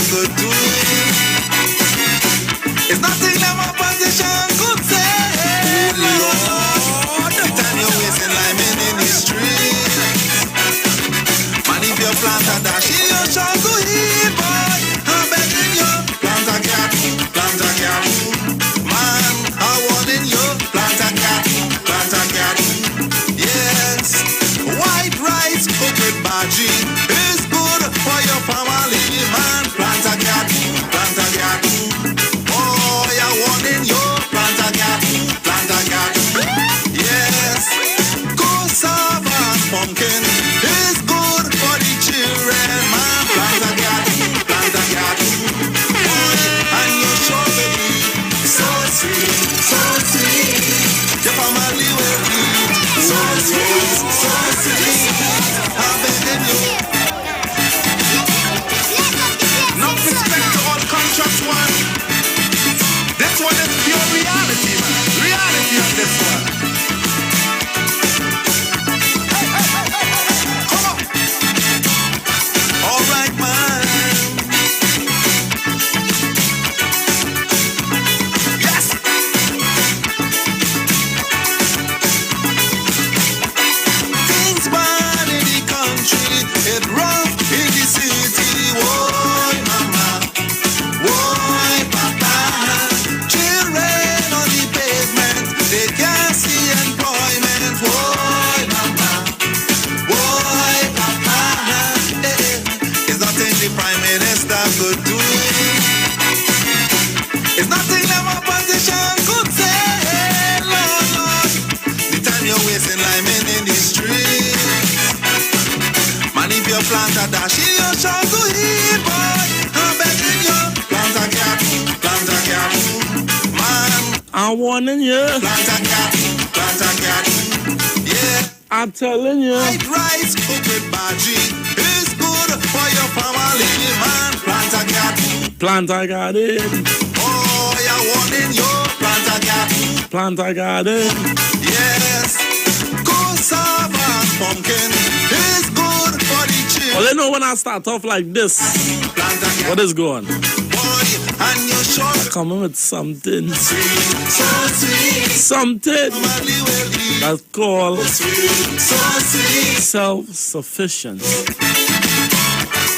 could do. It's nothing that my position could say. Lord, the time you're wasting liming in the street. Man, if you plant a dash, you shall go eat, boy. I'm begging you, plant a cat. Man, I'm warning you, plant a cat. Yes, white rice cooked with bhaji is good for your family, man. Plant a cat. Boy, I'm warning you, plant a cat. Yes, cassava and pumpkin is good for the children, man. Plant a cat. Boy, and you sure baby, so sweet. Your family will eat. So sweet. I'm begging you. No respect to all contracts, one. This one is pure reality, man. Reality on this one. Hey. Come on. All right, man. Yes. Things bad in the country, it rough in the city. Whoa, mama. Whoa, papa. Children on the pavement, they can't see employment. Whoa, mama. Whoa, papa. It's nothing the Prime Minister could do. It's nothing that my position could say. Lord, the time you're wasting liming in the street. Man, if you plant a dash, you shall go eat, boy. I'm begging you, plant a cat. Man, I'm warning you. plant a cat. Yeah, I'm telling you. white rice cooked with bhaji is good for your family, man. Plant a cat. Plant a garden. Oh, I'm warning you, plant a cat. Plant a garden. Yes, cassava and pumpkin is good for the children. Well, you know when I start off like this, Plant a cat. what is going? Boy, and you sure Coming with something. so sweet. Something Family will eat. that's called So sweet. self-sufficient.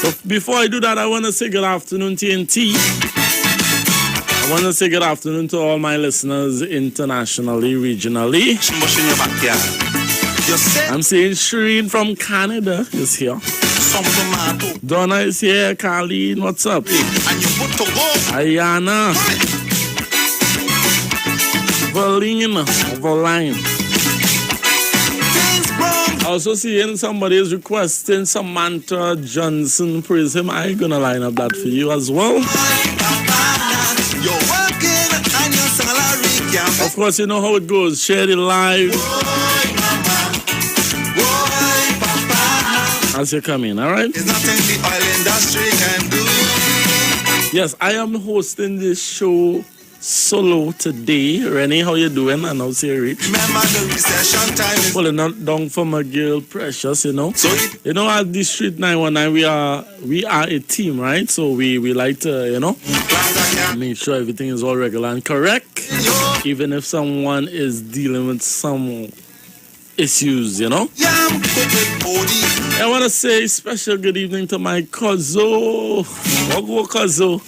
But before I do that, I want to say good afternoon, TNT. I want to say good afternoon to all my listeners internationally, regionally. Bush in your backyard. You said I'm seeing Shireen from Canada is here. some tomato Donna is here. Carleen, what's up? and you put to go. Ayana, Valine. Things wrong. Also seeing somebody is requesting Samantha Johnson. Praise him. I'm gonna line up that for you as well. Papa, you're working and your salary can't. Of course, you know how it goes. Share it live Boy, mama. Boy, papa. as you come in, all right? It's nothing the oil industry can do. Yes, I am hosting this show solo today. Rennie, how you doing? And how's your reach? Remember the recession time is Pulling not down for my girl Precious, you know. so it You know, at the Street 919, we are a team, right? So we like to, you know, plant a cat. make sure everything is all regular and correct. Yo, Even if someone is dealing with some issues, you know. yam cooked with body. I want to say special good evening to my cousin. What cousin?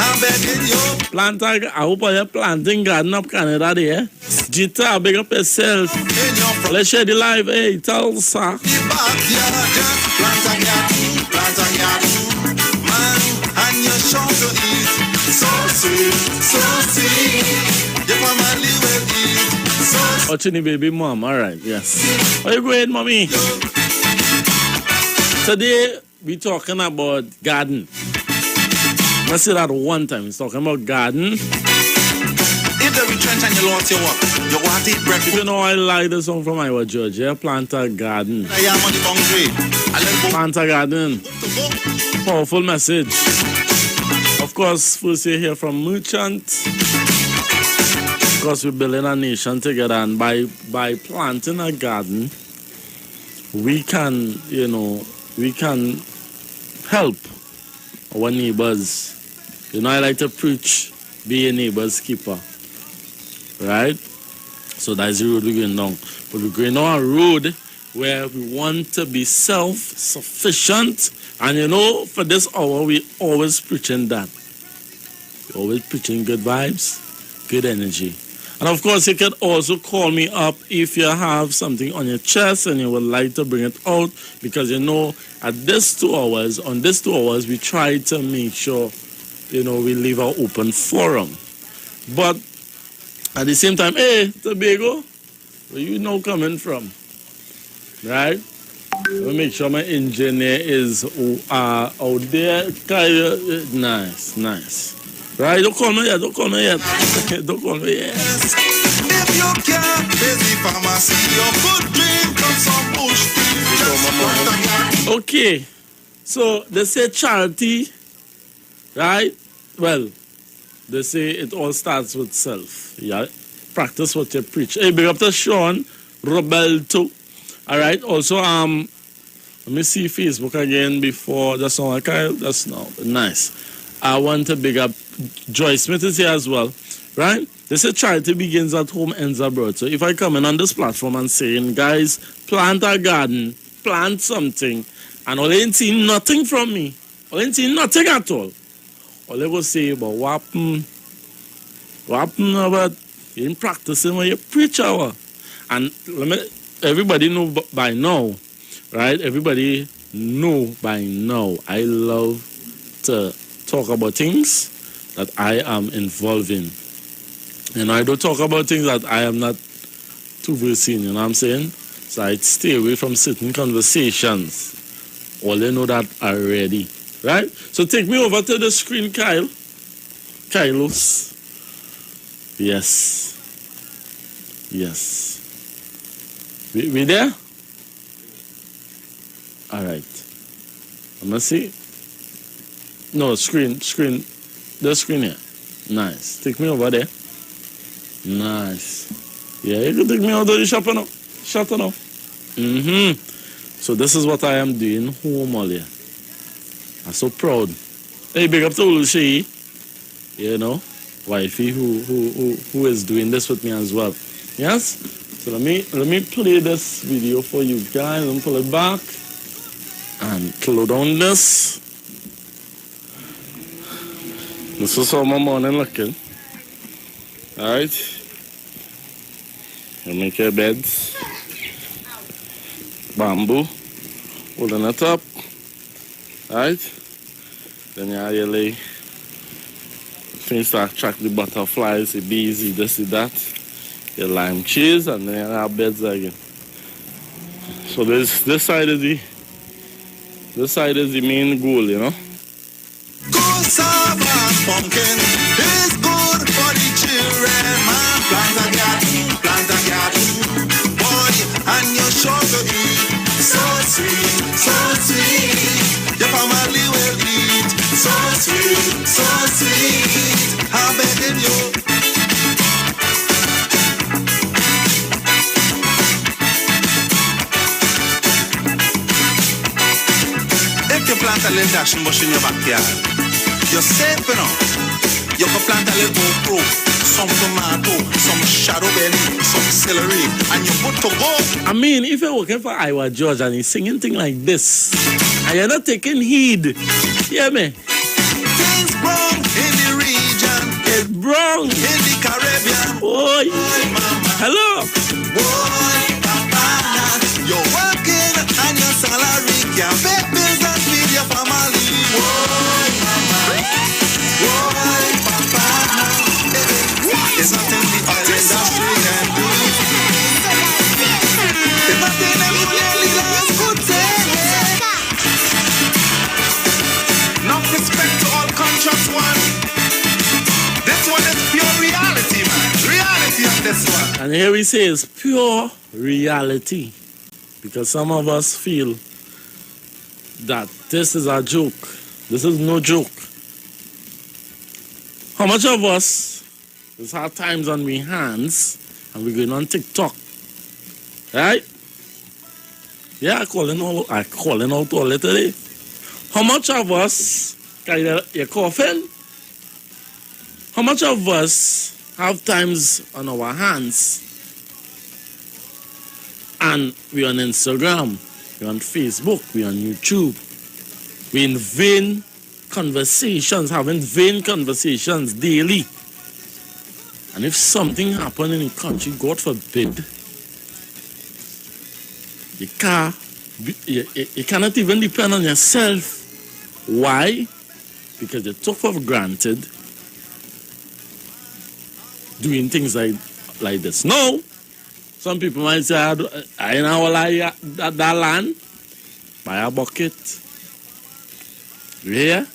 I'm begging you I hope you're planting garden up Canada there. Gita, big up yourself. in your front Let's share the live. Hey, tell sir. backyard. Just plant a cat. Man, and you're sure to eat. So sweet. Your family will eat. So Ochini baby mom. All right, yes. How you going, mommy? Today, we talking about garden. Let's say that one time. We're talking about garden. if they retrench and you lost your work, you want to eat breakfast. You know, I like the song from Iwer, Georgia. Plant a garden. I am on the boundary. I let go Plant a garden. to go. Powerful message. Of course, first you hear from Merchant. Of course, we're building a nation together, and by planting a garden, we can, we can help our neighbors. You know, I like to preach, be a neighbor's keeper. Right? So that's the road we're going down. But we're going on a road where we want to be self-sufficient. And you know, for this hour, we always preaching that. We're always preaching good vibes, good energy. And of course, you can also call me up if you have something on your chest and you would like to bring it out. Because you know, on these 2 hours, we try to make sure, you know, we leave our open forum. But at the same time, hey, Tobago, where you know coming from? Right? Let me make sure my engineer is out there. Nice. Right? Don't call me yet. Don't call me yet. If you can't face the pharmacy, your good drink comes from bush. Okay. So they say charity, right? Well, they say it all starts with self. Yeah. Practice what you preach. Hey, big up to Sean Roberto. All right. Also, let me see Facebook again before just now. Kyle, that's now nice. I want to big up Joyce Smith is here as well, right? They say charity begins at home, ends abroad. So if I come in on this platform and saying, guys, plant a garden, plant something, and all ain't seen nothing from me, all ain't seen nothing at all. All they will say about what happened about you ain't practicing what you preach our. And everybody know by now, right? Everybody know by now I love to talk about things that I am involved in. And I don't talk about things that I am not too versed in, you know what I'm saying? So I stay away from certain conversations. All they know that already, right? So take me over to the screen, Kyle. Kylos. Yes. We there? All right. I'm gonna see. No, screen. The screen here. Nice. Take me over there. Nice. Yeah, you can take me out of the shop now. Shut up. So this is what I am doing home all year. I'm so proud. Hey, big up to Ulushi. You know, wifey who is doing this with me as well. Yes? So let me play this video for you guys. Let me pull it back and close down this. This is how my morning looking. Alright. You make your beds. Bamboo. Holding it up. Alright. Then you lay. Things to attract the butterflies, the bees, this, that. Your lime cheese, and then you have beds again. So this side is the main goal, you know. Pumpkin is good for the children, man. Plant a garden, boy, and you're sure to eat. So sweet, your family will eat. So sweet, I'm begging you. If you plant a little dashing bush in your backyard, you're safe, you know. You can plant a little okra, some tomato, some shadow belly, some celery, and you're good to go. I mean, if you're working for Iwer George and he's singing things like this, and you're not taking heed, hear me? Things wrong in the region. It's wrong. In the Caribbean. Boy, mama. Hello. Boy, papa. You're working and your salary can't pay bills and feed your family. Boy, mama. Boy, papa. There's nothing the oil industry can do. There's nothing any daily life could take. Enough respect to all contracts one. This one is pure reality, man. Reality on this one. And here we say it's pure reality. Because some of us feel that this is a joke. This is no joke. How much of us has had times on we hands and we're going on TikTok? Right? Yeah, calling out all today. How much of us You're coughing? How much of us have times on our hands and we're on Instagram, we're on Facebook, we're on YouTube, we're in vain conversations, having vain conversations daily. And if something happened in the country, God forbid, you cannot even depend on yourself. Why? Because you took for granted doing things like this. No, some people might say, I know that land, buy a bucket. Yeah?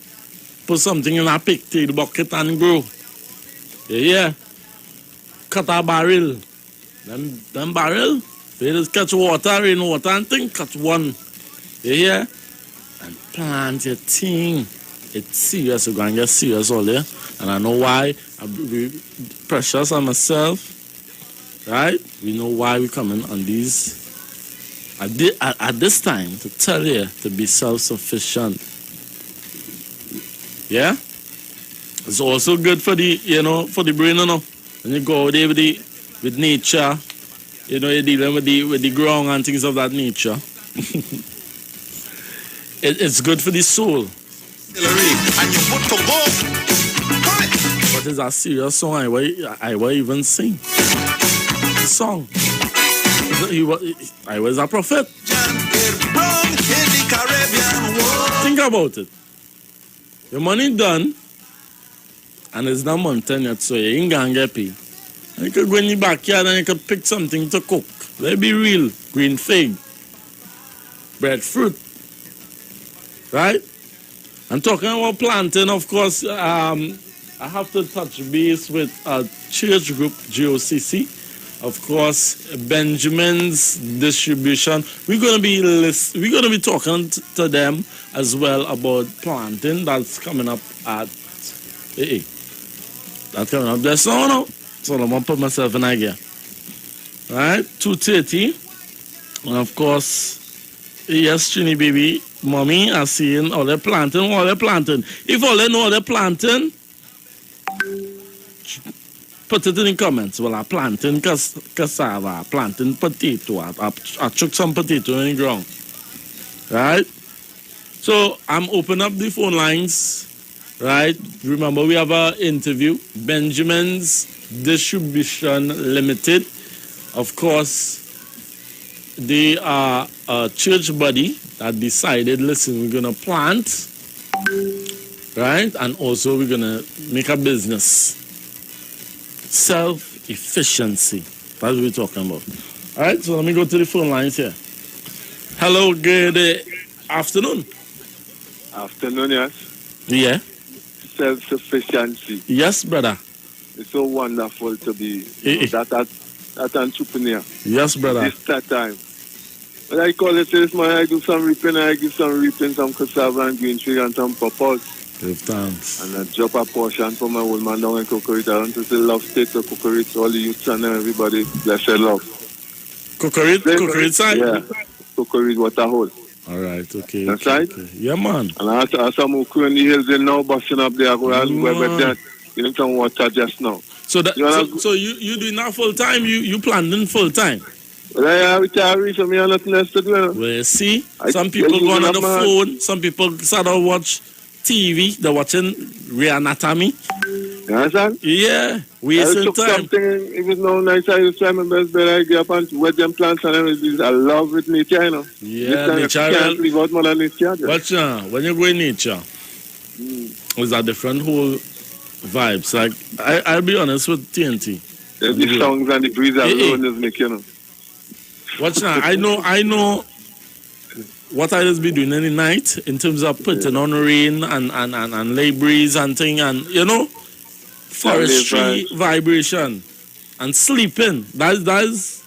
Put something in a pigtail bucket and grow. Yeah? Cut a barrel. Them barrel, they just catch water, rainwater and thing, cut one. Yeah? And plant your thing. It's serious, you're going to get serious all there. And I know why I be precious on myself. Right? We know why we're coming on these at this time to tell you to be self-sufficient. Yeah? It's also good for the, for the brain, When you go out there with nature, you're dealing with the ground and things of that nature. It's good for the soul. And you put to go. But it's a serious song I will even sing. The song. I was a prophet. Think about it. Your money done, and it's not mountain yet, so you ain't gonna get paid. And you could go in your backyard and you could pick something to cook. Let be real. Green fig, breadfruit, right? I'm talking about planting, of course. I have to touch base with a church group, GOCC. Of course, Benjamin's distribution. We're gonna be talking to them as well about planting. That's coming up at that's coming up there. So I'm gonna put myself in idea. Right, 2:30, and of course, yes, Trini baby, mommy are seeing all they're planting. If all they know all they're planting, put it in the comments. Well, I'm planting cassava, planting potato. I chuck some potato in the ground. Right? So I'm opening up the phone lines. Right? Remember, we have an interview. Benjamin's Distribution Limited. Of course, they are a church body that decided, listen, we're going to plant. Right? And also we're going to make a business. Self-efficiency. That's what we're talking about. All right, so let me go to the phone lines here. Hello, good afternoon. Afternoon, yes. Yeah. Self-sufficiency. Yes, brother. It's so wonderful to be that entrepreneur. Yes, brother. This time. But I call it this man, I do some reaping, some cassava and green tree and some purpose. Give thanks. And I drop a portion for my old man down in Cocorito. I want to say love state to Cocorito, all the youths and everybody. Bless your love. Cocorito side? Yeah. Cocorito Waterhole. All right, okay. That's okay, right. Okay. Yeah, man. And I saw some who in the hills in now busting up there. With that, you know some water just now. So you doing that full time? You planning full time? Well, I retire, so me have nothing else to do. Well, see, some people go on the phone. Some people start to watch TV. They're watching Reanatomy. You understand? Yeah, wasting time. Something, it was no nice. I used to try my best, but I get up and wet them plants and everything. I love with nature, you know. Yeah, nature. Can't leave out more than nature. But when you go in nature, it's a different whole vibes. Like I'll be honest with TNT. The songs and the breeze alone is make, you know. Watch now. I know what I just be doing in the night in terms of putting on rain and labours and thing, and forestry vibration and sleeping. That's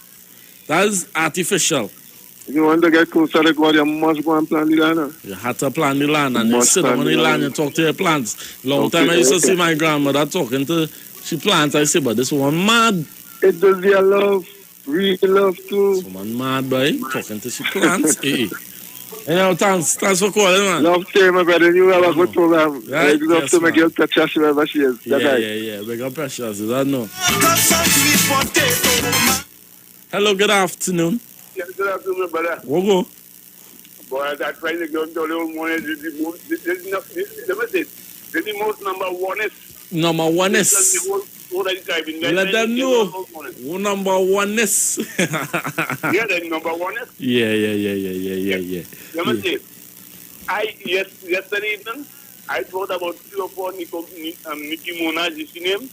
artificial. If you want to get closer to God, you must go and plant the land. You have to plant the land, and you sit on the land and talk to your plants. Long time I used to see my grandmother talking to she plants. I say, but this one mad. It does your love. Real love too. Someone mad, boy. Talking to she plants. Thanks for calling, man. Love to my brother. You have a good program. Right? I'd love Yes, to make man. you touch wherever she is. Yeah. Big up Precious. I know. Hello, good afternoon. Yes, good afternoon, my brother. We'll go. Boy, that trying to get on the old money. This is the most number one is. Number one is. Let them know. Who number one is. Yeah, the number one is. Yeah. Let me say, yesterday evening, I thought about 3 or 4 Nicki Minaj, is she name?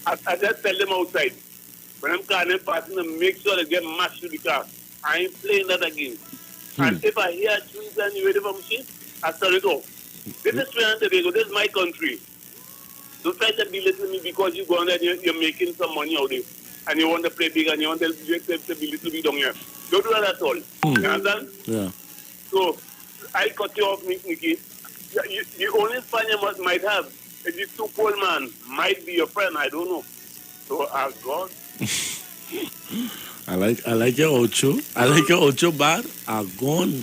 I just tell them outside. When I'm calling passing them, make sure they get mashed to the car. I ain't playing that again. And if I hear tunes and you ready for machine, I turn it off. This is Trinidad and Tobago. This is my country. Don't try to belittle me because you go on there and you're making some money out there. And you want to play big and you want to belittle me down here. Don't do that at all. You understand? Yeah. So, I cut you off, Nikki. The only fan you might have is this too cold man. Might be your friend, I don't know. So, God. I like your ocho. I like your ocho bad. I gone.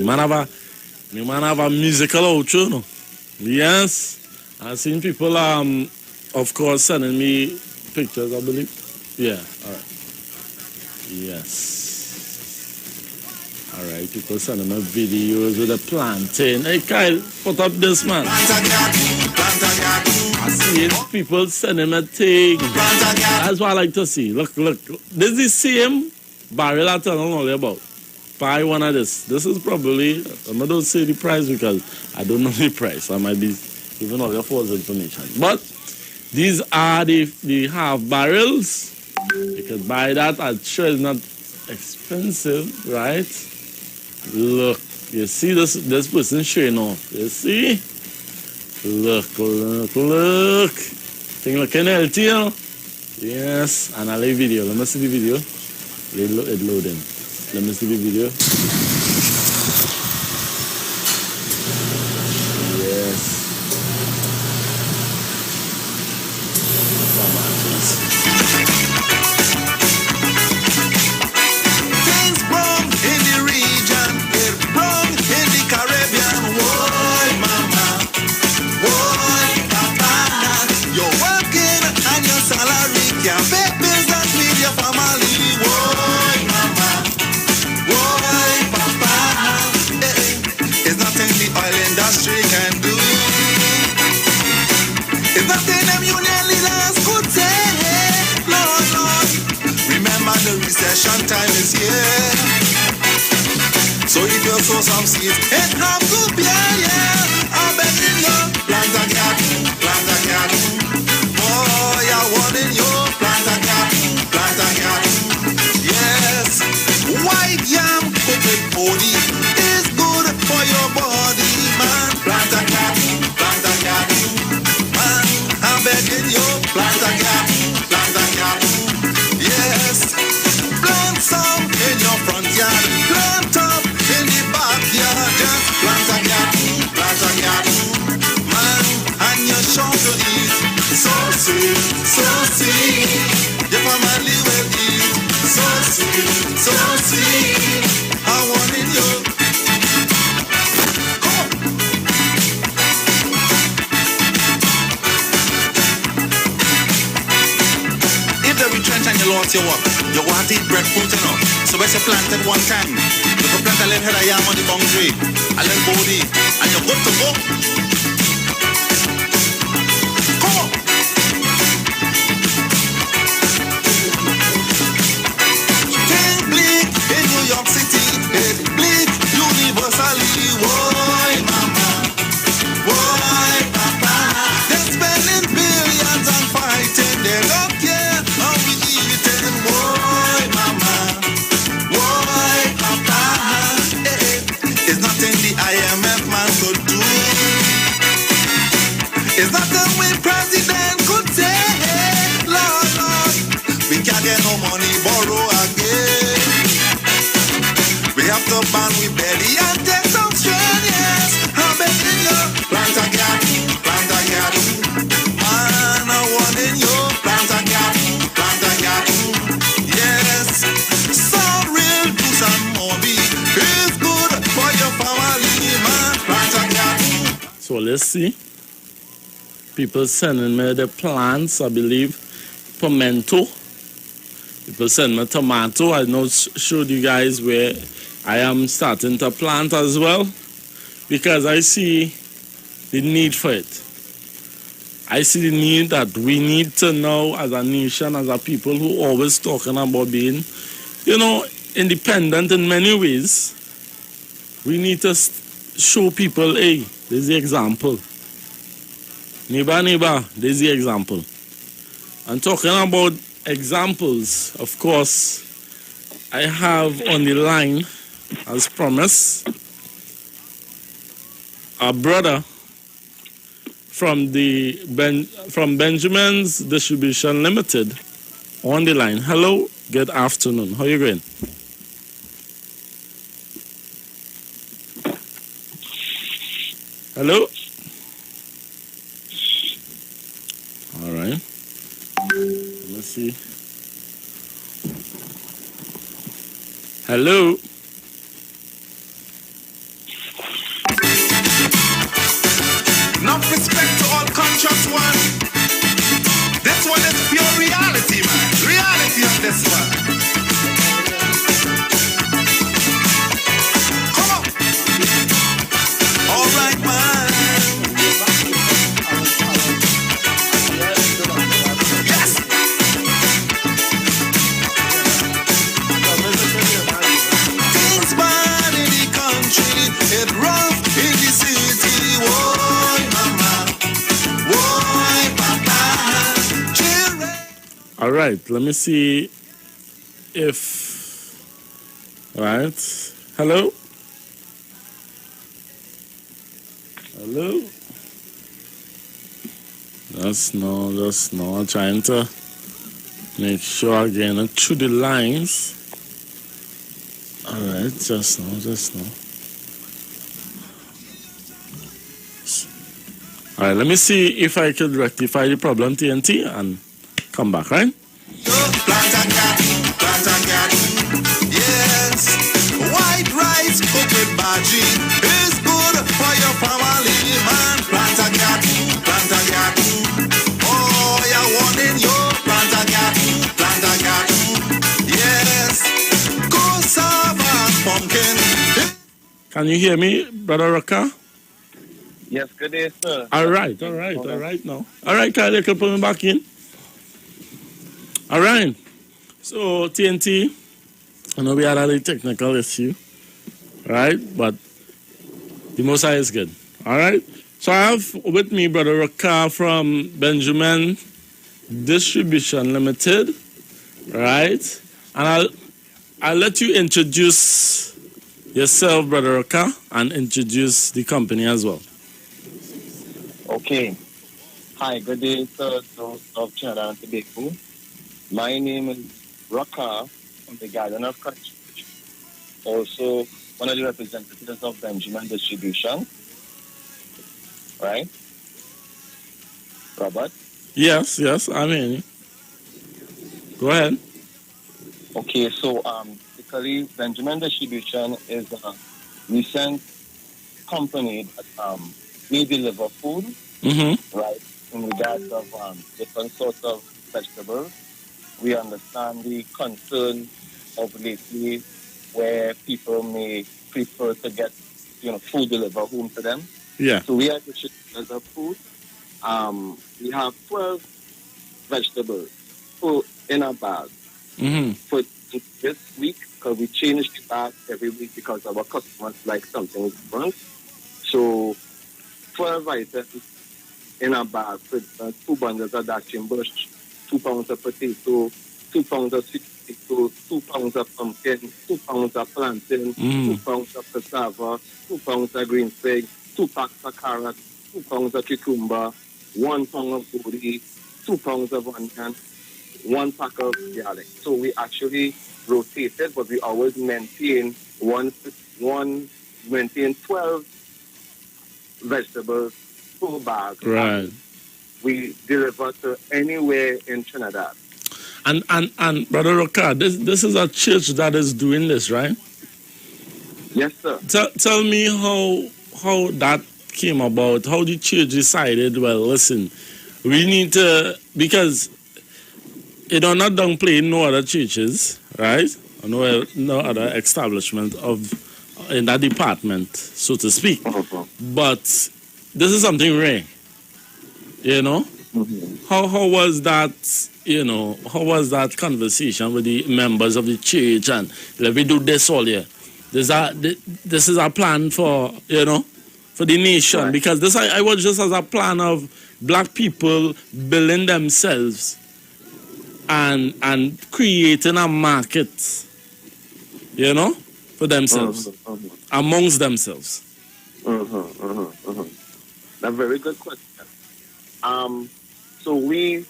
Man have a musical ocho, no? Yes. I've seen people of course sending me pictures, I believe. Yeah, alright. Yes. Alright, people sending me videos with the plantain. Hey Kyle, put up this man. I see it. People sending me thing. That's what I like to see. Look. This is the same barrel I tell them all about. Buy one of this. This is probably, I'm not going to say the price because I don't know the price. I might be giving all your false information. But these are the half barrels. You can buy that. I'm sure it's not expensive, right? Look. You see this person showing off. You see? Look. Thing looking healthy, you know? Yes. And I like video. Let me see the video. It loading. Let me see the video. Yes. Things wrong in the region, it wrong in the Caribbean. Whoa, mama, whoa, papa. You're working and your salary can't pay bills and feed your family. Whoa, mama. Boy, papa, it's nothing the oil industry can do. It's nothing them union leaders could say. Lord, remember the recession time is here. So if you sow some seeds, it have to be, yeah. I'm begging you, plant a garden. Boy, I warning you, plant a garden. Yes, white yam cooked with body is good for your body, man. Plant a garden. Man, I'm begging you, plant a garden. Yes, plant some in your front yard, plant up in the backyard. Just plant a garden. Man, and you're sure to eat. So sweet, your family will eat. So sweet, I wanted you. Come on. If they retrench and you lost your work, you want to eat breadfruit, you know. So when you plant it one time, you can plant a little head of yam on the boundary, a little body, and you're good to go. Come on. In New York City, it bleed universally. Why, mama? Why, papa? They're spending billions on fighting. They don't care how we eating. Why, mama? Why, papa? It's nothing the IMF man could do. It's nothing we president could say. Lord, we can't get no money, borrow again. We have to ban with belly and take some strain, yes. I'm begging you, plant a garden. Man, I warning you, plant a garden. Yes, some real juice and Moby is good all you see. People sending me the plants, I believe. Pimento. People send me tomato. I know showed you guys where I am starting to plant as well. Because I see the need for it. I see the need that we need to know as a nation, as a people who always talking about being, independent in many ways. We need to show people, hey, there's the example. Neighbor, there's the example. And talking about examples, of course, I have on the line, as promised, a brother from Benjamin's Distribution Limited on the line. Hello, good afternoon. How are you going? Hello? All right. Let's see. Hello? Enough respect to all conscious ones. This one is pure reality, man. Reality of this one. Come on. All right, man. Yes. Things bad in the country, it rough in the city. Whoa, mama. Whoa, papa. Children. All right, let me see if. All right. Hello? Hello? Just no. I'm trying to make sure again through the lines. All right, just no. All right, let me see if I could rectify the problem, TNT, and come back, right? Plant a garden, yes. White rice cooked with bhaji is good for your family, man. Plant a garden. Oh, you're wanting your plant a garden, yes. Cassava and pumpkin. Can you hear me, Brother Raka? Yes, good day, sir. All right now. All right, Kyle, you can put me back in. All right. So, TNT, I know we had a technical issue, right? But the Most High is good. All right. So, I have with me Brother Raka from Benjamin Distribution Limited, right? And I'll let you introduce yourself, Brother Raka, and introduce the company as well. Okay. Hi, good day, sir, of Trinidad and Tobago. My name is Raka from the Garden of Christ. Also, one of the representatives of Benjamin Distribution. Right? Robert? Yes, I'm in. Go ahead. Okay, so basically, Benjamin Distribution is a recent company that we deliver food, right, in regards of different sorts of vegetables. We understand the concern of lately where people may prefer to get, food delivered home to them. Yeah. So we are distributors of food. We have 12 vegetables put in a bag. For this week, because we change the bag every week because our customers like something different. So 12 items in a bag with 2 bundles of dashing bush, 2 pounds of potato, 2 pounds of sweet potato, 2 pounds of pumpkin, 2 pounds of plantain, 2 pounds of cassava, 2 pounds of green fig, 2 packs of carrot, 2 pounds of cucumber, 1 pound of bori, 2 pounds of onion, 1 pack of garlic. So we actually rotated, but we always maintain 12 vegetables per bag. Right. We deliver to anywhere in Trinidad. And Brother Raka, this is a church that is doing this, right? Yes, sir. Tell me how that came about? How the church decided, well, listen, we need to, because not downplaying no other churches, right? Or no other establishment in that department, so to speak. But this is something rare, How was that, how was that conversation with the members of the church, and let me do this all year? This is a plan for, for the nation, right. Because this I was just as a plan of black people building themselves and creating a market, for themselves, amongst themselves. A very good question. So we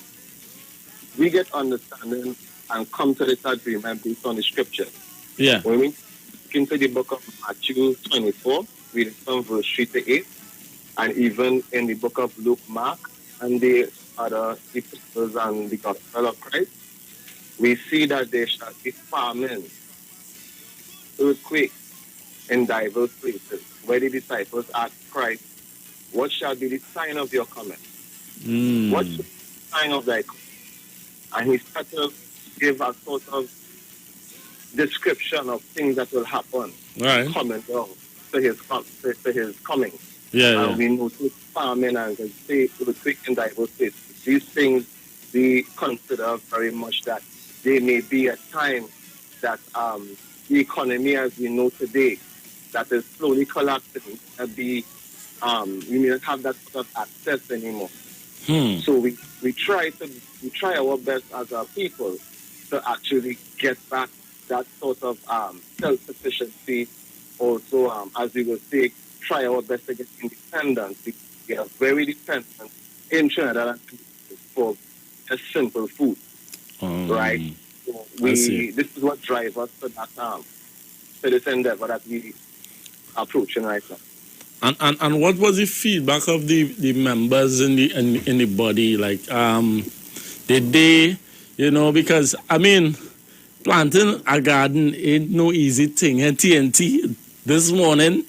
get understanding and come to this agreement based on the scripture. Yeah. When we look into the book of Matthew 24, reading from verse 3 to 8, and even in the book of Luke, Mark, and the other epistles and the gospel of Christ, we see that there shall be famine, earthquake in diverse places, where the disciples asked Christ, what shall be the sign of your coming? What shall be the sign of thy coming? And he started to give a sort of description of things that will happen, coming down to his coming. Yeah. We notice famine and earthquake in diverse places. These things we consider very much that there may be a time that the economy as we know today that is slowly collapsing and we may not have that sort of access anymore. So we try our best as a people to actually get back that sort of self-sufficiency. Also, as we will say, try our best to get independence. We are very dependent in Trinidad for just simple food, right? So this is what drives us to that to this endeavor that we are approaching right now. And what was the feedback of the members in the body? Like, did they, because I mean, planting a garden ain't no easy thing. And TNT this morning,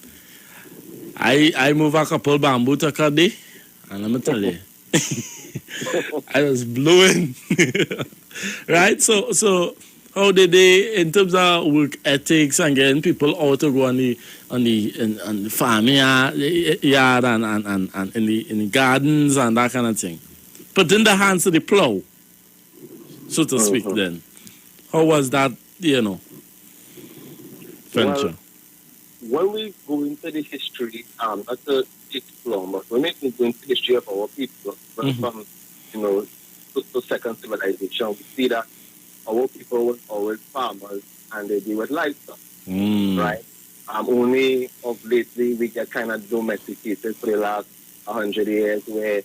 I move a couple bamboo tuck a day, and let me tell you, I was blowing. Right? So how did they, in terms of work ethics and getting people out to go on the farming yard and in the gardens and that kind of thing, putting the hands to the plow, so to speak? Then, how was that? Venture. Well, when we go into the history, not to take long, but when we go into the history of our people, from to second civilization, we see that our people were always farmers and they deal with livestock, right? Only of lately we get kind of domesticated for the last 100 years, where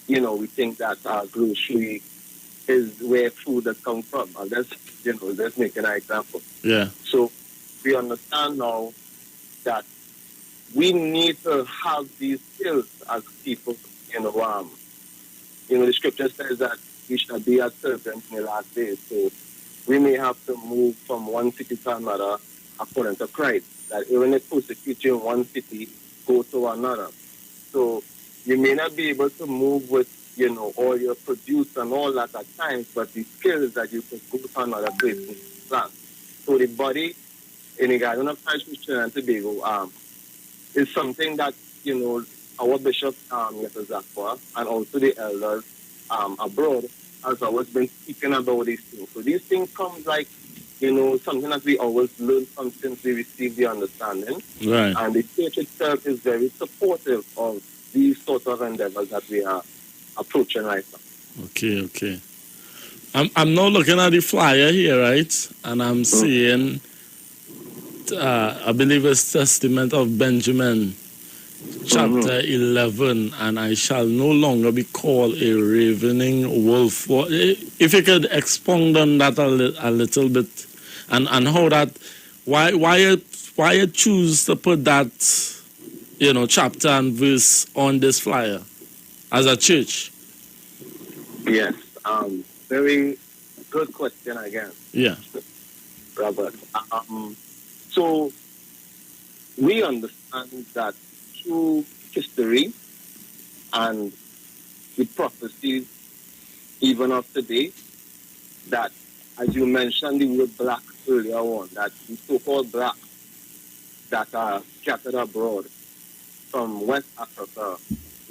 we think that grocery is where food has come from. And let's make an example. Yeah. So we understand now that we need to have these skills as people. The scripture says that we shall be as servants in the last days. So we may have to move from one city to another according to Christ. That even if persecute you in one city, go to another. So you may not be able to move with, all your produce and all that at times, but the skills that you can go to another place and plant. So the body in the Garden of Christ Christian and Tobago is something that, our bishop, Zakwa, and also the elders abroad has always been speaking about these things. So these things come like, something that we always learn from since we received the understanding. Right. And the church itself is very supportive of these sorts of endeavors that we are approaching right now. Okay. I'm now looking at the flyer here, right? And I'm seeing, I believe it's Testament of Benjamin, chapter 11, and I shall no longer be called a ravening wolf. If you could expound on that a little bit, and how that, why you choose to put that, chapter and verse on this flyer as a church? Yes, very good question again. Yeah, Robert. So we understand that through history and the prophecies even of today, that, as you mentioned the word black earlier on, that the so-called black that are scattered abroad from West Africa,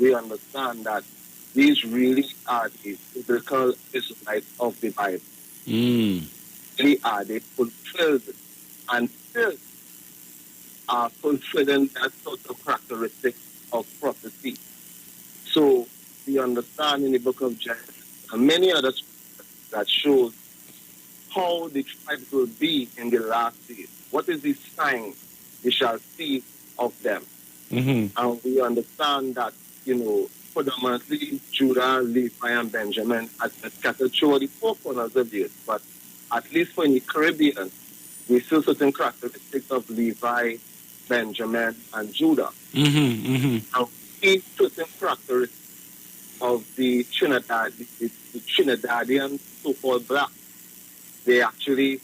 we understand that these really are the biblical Israelites of the Bible. They are, they fulfilled and still are fulfilling that sort of characteristic of prophecy. So we understand in the book of Genesis and many other scriptures that shows how the tribes will be in the last days. What is the sign we shall see of them? And we understand that, predominantly Judah, Levi, and Benjamin are scattered through the four corners of the earth. But at least for in the Caribbean, we see certain characteristics of Levi, Benjamin, and Judah. And we see certain characteristics of the Trinidadian so-called black. They actually,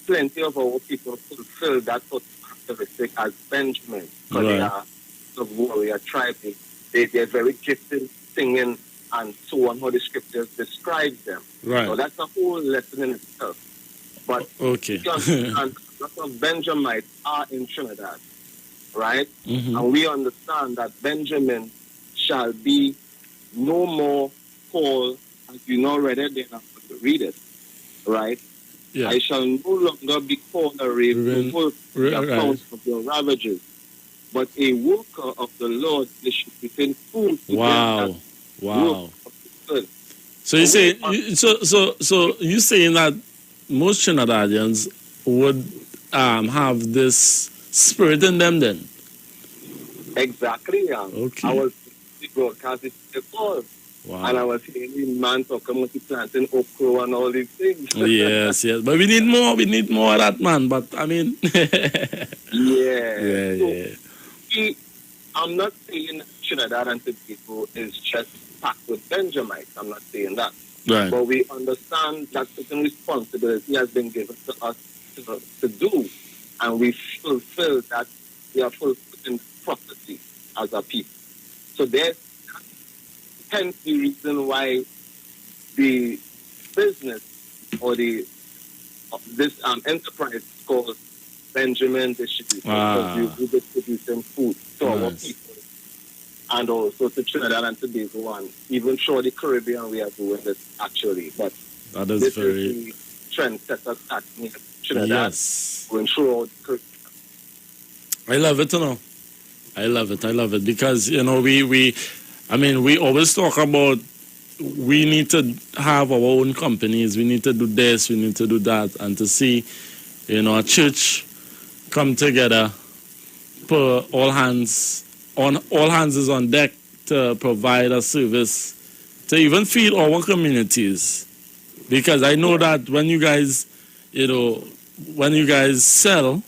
plenty of our people fulfill that sort of characteristic as Benjamin, because they are of warrior tribe. They're very gifted singing and so on, how the scriptures describe them. Right. So that's a whole lesson in itself. But okay. And lots of Benjamites are in Trinidad, right? And we understand that Benjamin shall be no more called, as you know already, then I'm going to read it, right? Yeah. I shall no longer be called a raven for the account of your ravages, but a worker of the Lord. They should become food to them that work of the good. So you say, so you saying that most Trinidadians would have this spirit in them then? Exactly, yeah. Okay. I was broadcasting the call. Wow. And I was hearing man talking about planting okra and all these things. Yes. But we need more. We need more of that, man. But I mean, I'm not saying Trinidad and Tobago is just packed with Benjamites. I'm not saying that. Right. But we understand that certain responsibility has been given to us to do, and we fulfill that. We are fulfilling prophecy as a people. So there's hence the reason why the business or this enterprise is called Benjamin Distribution, because we will be distributing food to our people, and also to Trinidad and Tobago, and even through the Caribbean we are doing this actually. But that is this very... is the trendsetter starting in Trinidad, going throughout the Caribbean. I love it, I love it because we always talk about we need to have our own companies, we need to do this, we need to do that, and to see, a church come together, put all hands is on deck to provide a service to even feed our communities. Because I know that when you guys sell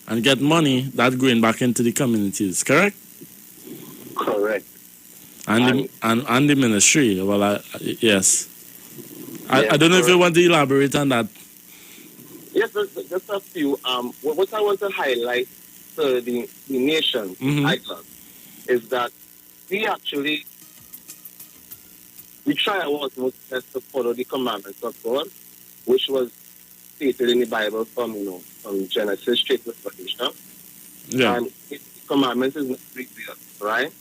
and get money, that's going back into the communities, correct? Correct. And the ministry. Well, yes. I don't know if you want to elaborate on that. Yes, just a few. What I want to highlight to the nation, Ireland, is that we try our utmost best to follow the commandments of God, which was stated in the Bible from Genesis straight to Revelation. Yeah. And the commandments is not revealed, right?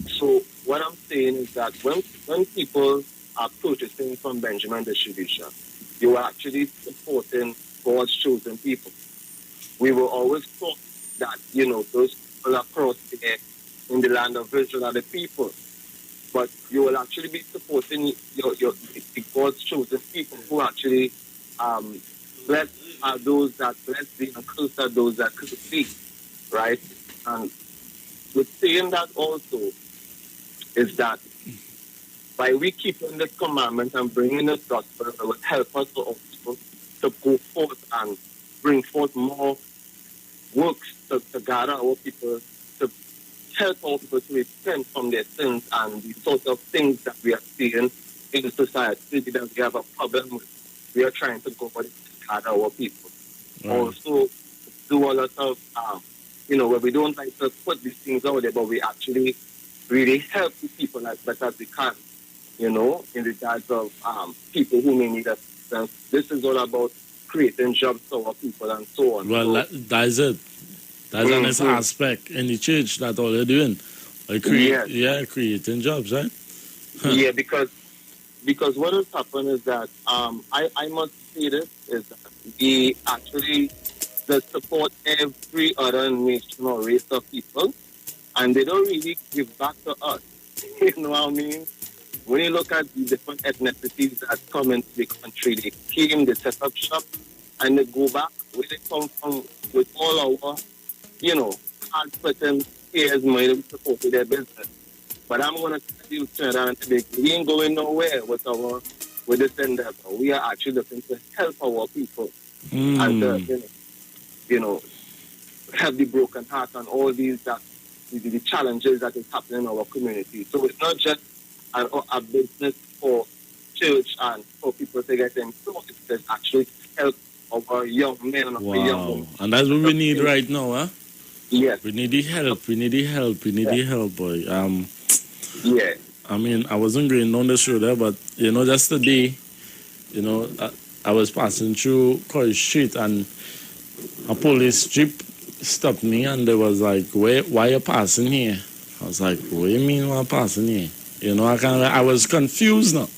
So what I'm saying is that when people are purchasing from Benjamin Distribution, you are actually supporting God's chosen people. We will always talk that, those people across there in the land of Israel are the people. But you will actually be supporting the God's chosen people who actually blessed are those that bless thee and cursed are those that curse thee, right? And with saying that also is that by we keeping this commandment and bringing this gospel, it will help us to go forth and bring forth more works to gather our people, to help our people to repent from their sins and the sort of things that we are seeing in the society that we have a problem with. We are trying to go for it to gather our people. Right. Also, do a lot of, where we don't like to put these things out there, but we actually really help the people as best as we can, you know, in regards of people who may need assistance. This is all about creating jobs for our people and so on. Well, So, that's it. That's a nice aspect in the church that all you're doing. Like creating jobs, right? Yeah, because what has happened is that I must say this is that we actually support every other nation or race of people, and they don't really give back to us. You know what I mean? When you look at the different ethnicities that come into the country, they came, they set up shop, and they go back where they come from with all our, you know, hard sweating tears money to support their business. But I'm gonna tell you, Trinidad and Tobago, we ain't going nowhere with this endeavor. We are actually looking to help our people and to, you know, help the broken heart and all these the challenges that is happening in our community. So it's not just a business for church and for people to get employed. It's actually help our young men and our young women. And that's what we need right now, huh? Yes. We need the help. We need the help, boy. Yeah. I mean, I wasn't going down the show there, but you know, just today, you know, I was passing through Coy Street and a police jeep stopped me and they was like, why you passing here? I was like, what do you mean why passing here? You know, I was confused now.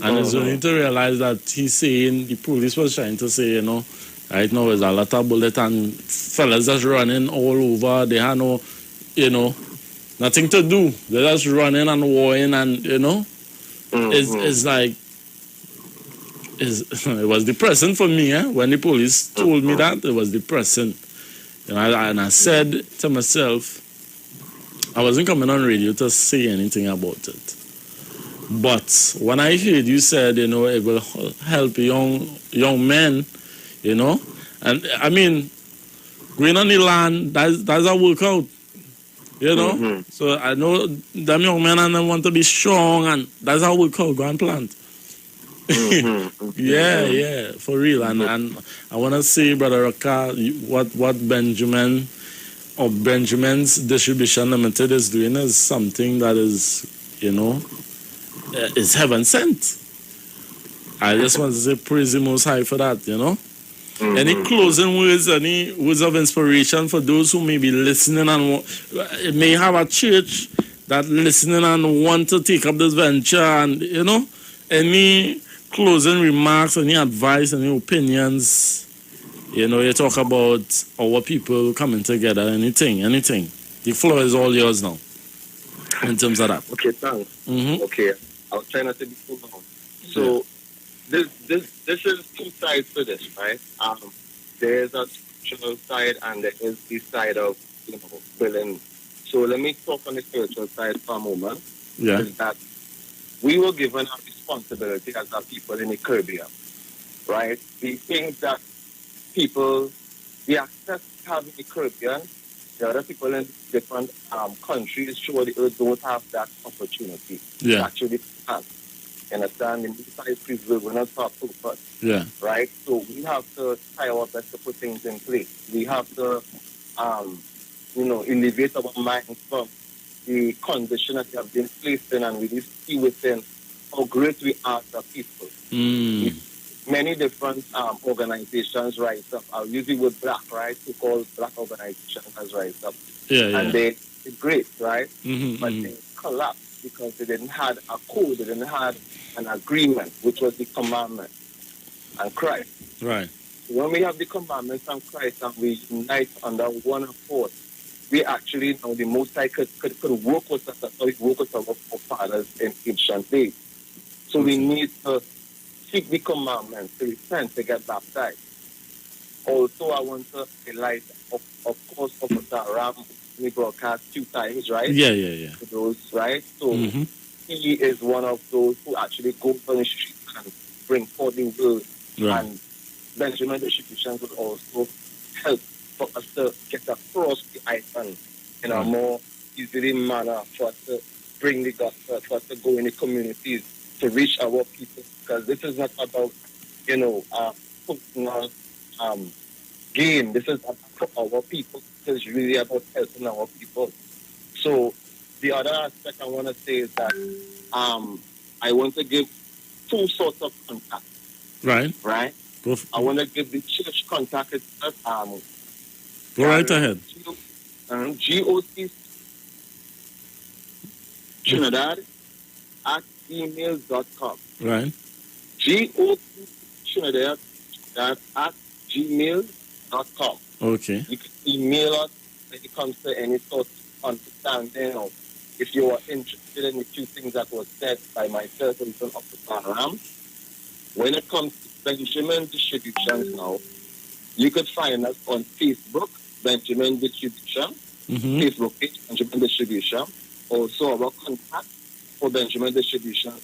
And it's only to realize that he's saying, the police was trying to say, you know, right now there's a lot of bullet and fellas just running all over. They had no, you know, nothing to do. They're just running and warring and, you know, it's like, it was depressing for me, when the police told me that. It was depressing. You know, and I said to myself, I wasn't coming on radio to say anything about it. But when I heard you said, you know, it will help young men, you know, and I mean, going on the land, that's a workout, you know. So I know them young men and them want to be strong, and that's how workout, go and plant. Yeah, for real. And I want to say, Brother Raka, what Benjamin's Distribution Limited is doing is something that is, you know, is heaven sent. I just want to say praise the Most High for that, you know. Any closing words, any words of inspiration for those who may be listening and may have a church that listening and want to take up this venture, and, you know, any closing remarks, any advice, any opinions, you know, you talk about our people coming together, anything. The floor is all yours now, in terms of that. Okay, thanks. Okay, I'll try not to be too long. So, this is two sides to this, right? There's a spiritual side and there is the side of, you know, building. So let me talk on the spiritual side for a moment. Yeah. Is that we were given a responsibility as a people in the Caribbean, right? The things that people, the access to have in the Caribbean, the other people in different countries surely don't have that opportunity. Yeah. Actually have. Understand? The military preserve, we're not for purpose. Yeah. Right? So we have to try our best to put things in place. We have to, you know, elevate our minds from the condition that we have been placed in and really see within how great we are as a people. Many different organizations rise up. I'll use the word black, right? To call black organizations as rise up. And they're great, right? But they collapsed because they didn't have a code, they didn't have an agreement, which was the commandment and Christ. Right. When we have the commandments and Christ and we unite under one accord, we actually know the Most High could work with us as we work with our forefathers in ancient days. So we need to seek the commandments, to repent, to get baptized. Also, I want to highlight, of course, Officer Ram, we broadcast 2 times, right? Yeah. Those, right? So he is one of those who actually go on the street and bring forth the word. Right. And Benjamin Distributions will also help for us to get across the island in a more easily manner for us to bring the gospel, for us to go in the communities, to reach our people. Because this is not about, you know, personal gain. This is about our people. This is really about helping our people. So the other aspect I want to say is that I want to give two sorts of contact. Right. Right. I want to give the church contact itself. Go right ahead. GOC Trinidad at gmail.com. Right. GOC Trinidad at gmail.com. Okay. You can email us when it comes to any sort of understanding or if you are interested in a few things that were said by myself and some of the Ram. When it comes to Benjamin Distributions now, you could find us on Facebook, Benjamin Distribution, Facebook page, Benjamin Distribution. Also, our contact for Benjamin Distribution,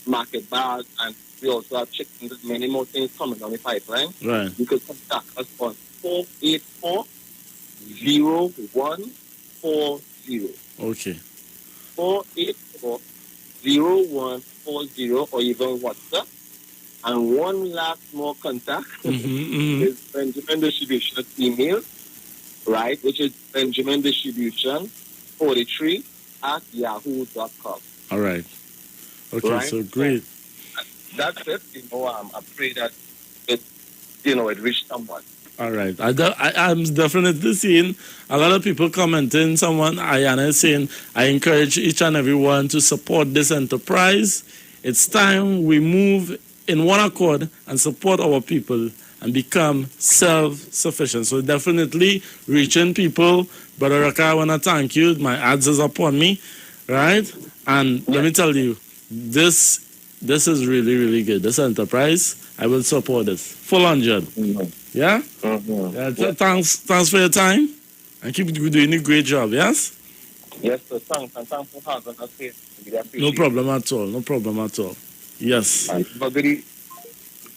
market bars, and we also have chickens and many more things coming down the pipeline. Right. You could contact us on 484-0140. Okay. 484-0140 or even WhatsApp. And one last more contact is Benjamin Distribution email, right, which is Benjamin Distribution 43 at yahoo.com. All right. Okay, right? so great. So that's it. I pray that it reached someone. All right. I'm definitely seeing a lot of people commenting. Someone, Ayana, is saying, I encourage each and everyone to support this enterprise. It's time we move in one accord and support our people and become self-sufficient. So definitely reaching people. Brother Raka, I want to thank you. My ads is upon me, right? And let me tell you, this is really, really good. This enterprise, I will support this. Full 100. Yeah? Yeah. Thanks for your time. And keep doing a great job, yes? Yes, sir. Thanks for having us here. No problem at all. No problem at all. Yes.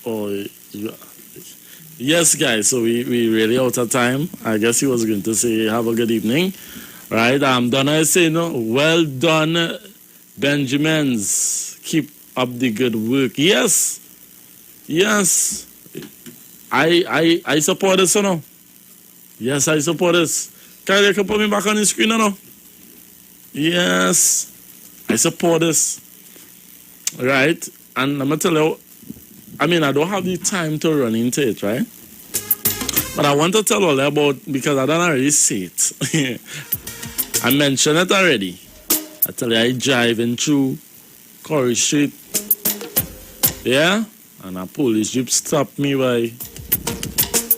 Oh, yes, guys. So we really out of time. I guess he was going to say have a good evening. Right? Donna is saying, well done, Benjamins. Keep up the good work. Yes. Yes. I support this, no? Yes, I support this. Can you put me back on the screen, no? Yes. I support this. Right? And I'm going to tell you, I don't have the time to run into it, right? But I want to tell all about, because I don't already see it. I mentioned it already. I tell you, I driving through Corey Street. Yeah? And a police jeep stopped me by.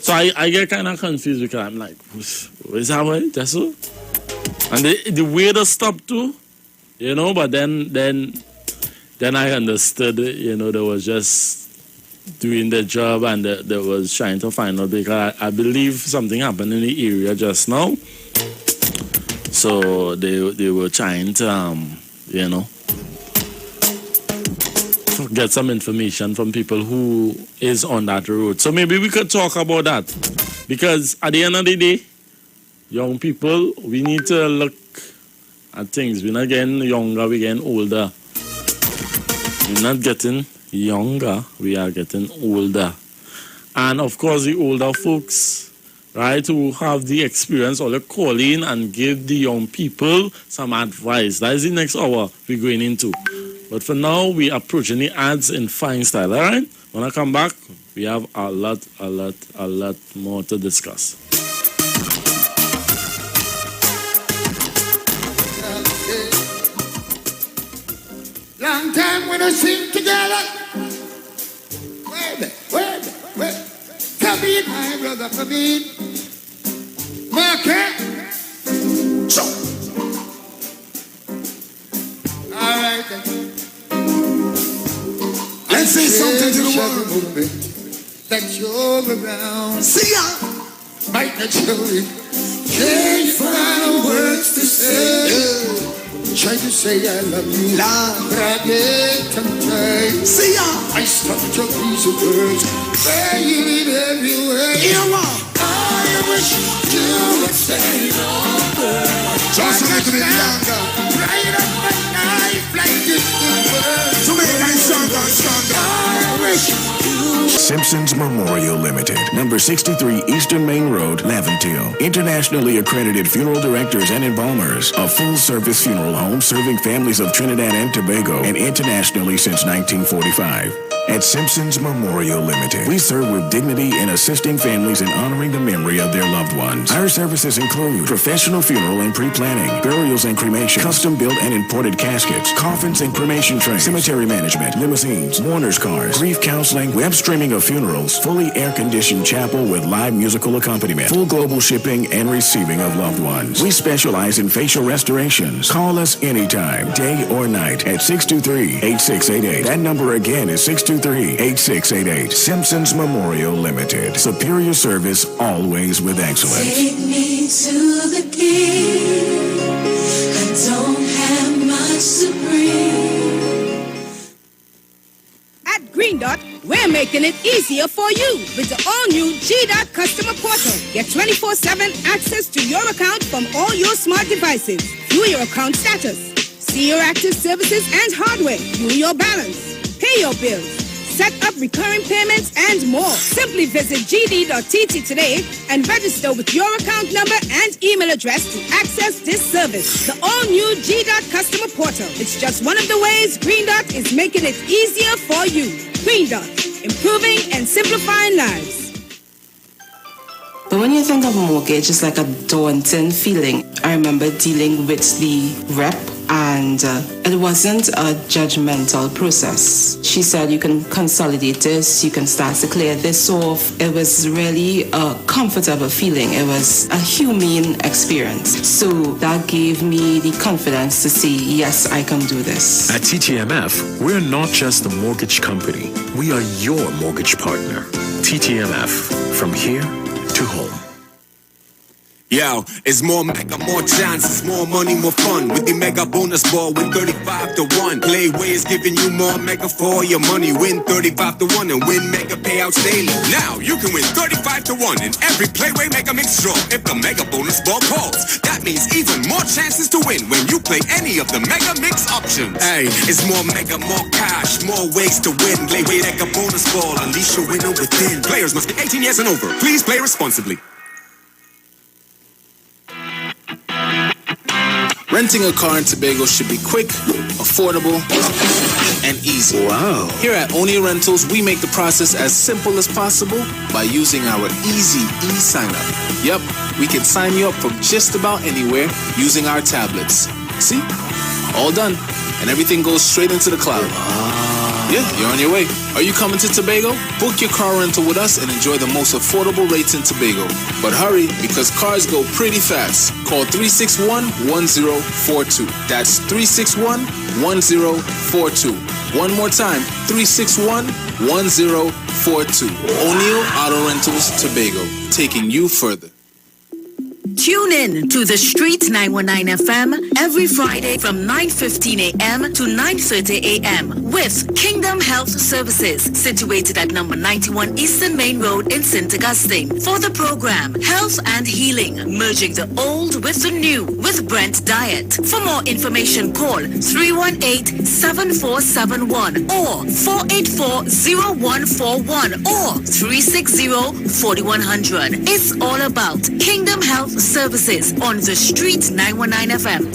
So I get kind of confused because I'm like, is that way? That's so? And the way they stopped too, but then I understood, they was just doing their job and they was trying to find out because I believe something happened in the area just now. So they were trying to, get some information from people who is on that road. So maybe we could talk about that. Because at the end of the day, young people, we need to look at things. We're not getting younger, we're getting older. We're not getting younger, we are getting older. And of course, the older folks, right, who have the experience or the call in and give the young people some advice. That is the next hour we're going into. But for now, we are approaching the ads in fine style, all right? When I come back, we have a lot more to discuss. Long time when I sing together. Wait. Come in, my brother, come in. Market. All right then. Let's say something to the world. That you're around. See ya. Might not show it. Can't find words to say. Try to say I love you, but I get tempted. See ya. I stopped your piece of words. Where you live everywhere. I wish you would say no words. Just a little bit younger. Right up my knife like this good word. To make me stronger. I wish you Simpsons Memorial Limited, number 63 Eastern Main Road, Laventille. Internationally accredited funeral directors and embalmers. A full-service funeral home serving families of Trinidad and Tobago and internationally since 1945. At Simpsons Memorial Limited, we serve with dignity in assisting families in honoring the memory of their loved ones. Our services include professional funeral and pre-planning, burials and cremation, custom-built and imported caskets, coffins and cremation trays, cemetery management, limousines, mourners cars, grief counseling, web streaming of funerals, fully air-conditioned chapel with live musical accompaniment, full global shipping and receiving of loved ones. We specialize in facial restorations. Call us anytime, day or night, at 623-8688. That number again is 623-8688. Simpsons Memorial Limited. Superior service, always with excellence. Take me to the king. I don't have much to bring. At Green Dot, we're making it easier for you with the all-new G-Dot customer portal. Get 24/7 access to your account from all your smart devices. View your account status, see your active services and hardware, view your balance, pay your bills, set up recurring payments, and more. Simply visit gd.tt today and register with your account number and email address to access this service. The all-new G-Dot customer portal. It's just one of the ways Green Dot is making it easier for you. Green Dot, improving and simplifying lives. But when you think of mortgage, it's like a daunting feeling. I remember dealing with the rep, and it wasn't a judgmental process. She said, you can consolidate this, you can start to clear this off. It was really a comfortable feeling. It was a humane experience. So that gave me the confidence to say, yes, I can do this. At TTMF, we're not just a mortgage company. We are your mortgage partner. TTMF, from here to home. Yo, it's more mega, more chances, more money, more fun. With the mega bonus ball, win 35-1. Playway is giving you more mega for your money. Win 35-1 and win mega payouts daily. Now you can win 35-1 in every Playway Mega Mix draw if the mega bonus ball calls. That means even more chances to win when you play any of the mega mix options. Hey, it's more mega, more cash, more ways to win. Playway Mega Bonus Ball, unleash your winner within. Players must be 18 years and over. Please play responsibly. Renting a car in Tobago should be quick, affordable, and easy. Wow. Here at Onia Rentals, we make the process as simple as possible by using our easy e-sign-up. Yep, we can sign you up from just about anywhere using our tablets. See? All done. And everything goes straight into the cloud. Yeah, you're on your way. Are you coming to Tobago? Book your car rental with us and enjoy the most affordable rates in Tobago. But hurry, because cars go pretty fast. Call 361-1042. That's 361-1042. One more time, 361-1042. O'Neill Auto Rentals, Tobago, taking you further. Tune in to The Street 919 FM every Friday from 9:15 a.m. to 9:30 a.m. with Kingdom Health Services, situated at number 91 Eastern Main Road in St. Augustine. For the program, Health and Healing, merging the old with the new with Brent Diet. For more information, call 318-7471 or 484-0141 or 360-4100. It's all about Kingdom Health Services on The Street 919 FM.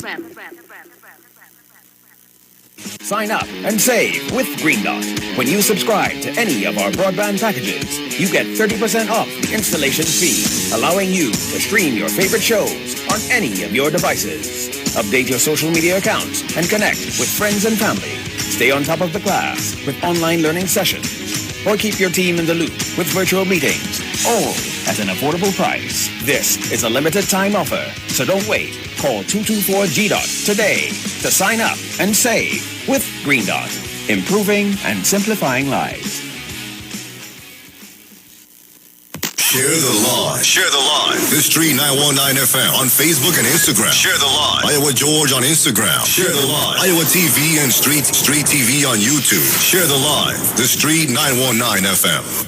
Sign up and save with Green Dot. When you subscribe to any of our broadband packages, you get 30% off the installation fee, allowing you to stream your favorite shows on any of your devices. Update your social media accounts and connect with friends and family. Stay on top of the class with online learning sessions, or keep your team in the loop with virtual meetings, all at an affordable price. This is a limited time offer, so don't wait. Call 224-G-DOT today to sign up and save with Green Dot, improving and simplifying lives. Share the live. Share the live. The Street 919 FM on Facebook and Instagram. Share the live. Iowa George on Instagram. Share the live. Iowa TV and Street TV on YouTube. Share the live. The Street 919 FM.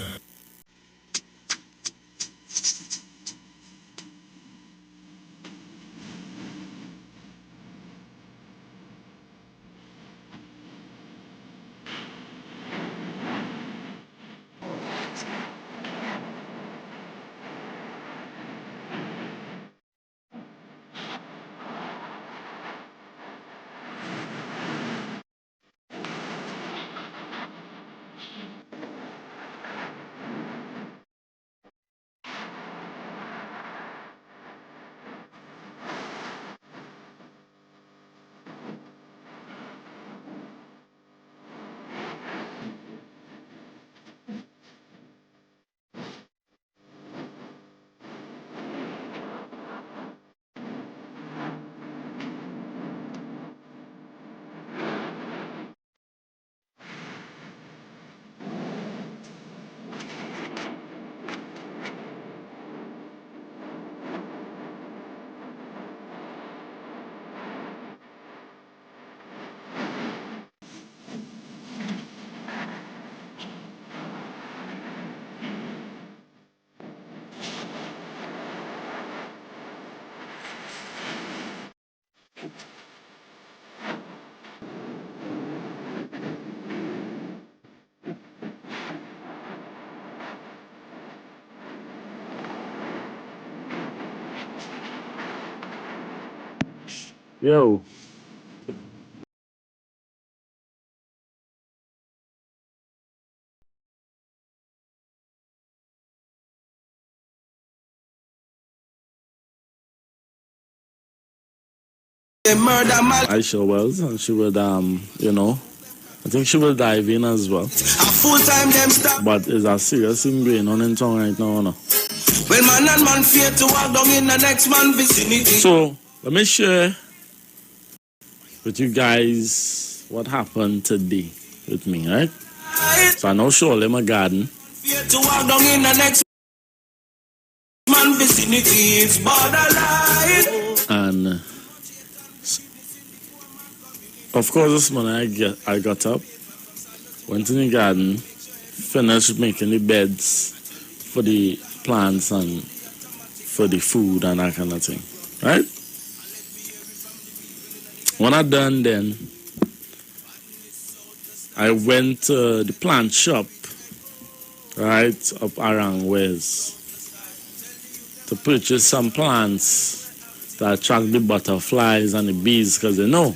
Yo. I sure was, and she would, I think she will dive in as well. But it's a serious thing going on in town right now, no? Well, man and man fear to walk down in the next man vicinity. So, let me share with you guys what happened today with me, right? So I know surely my garden. Fear to walk down in the next man vicinity. It's borderline. And of course, this morning I got up, went in the garden, finished making the beds for the plants and for the food and that kind of thing, right? When I done then, I went to the plant shop, right, up around West, to purchase some plants to attract the butterflies and the bees, because they know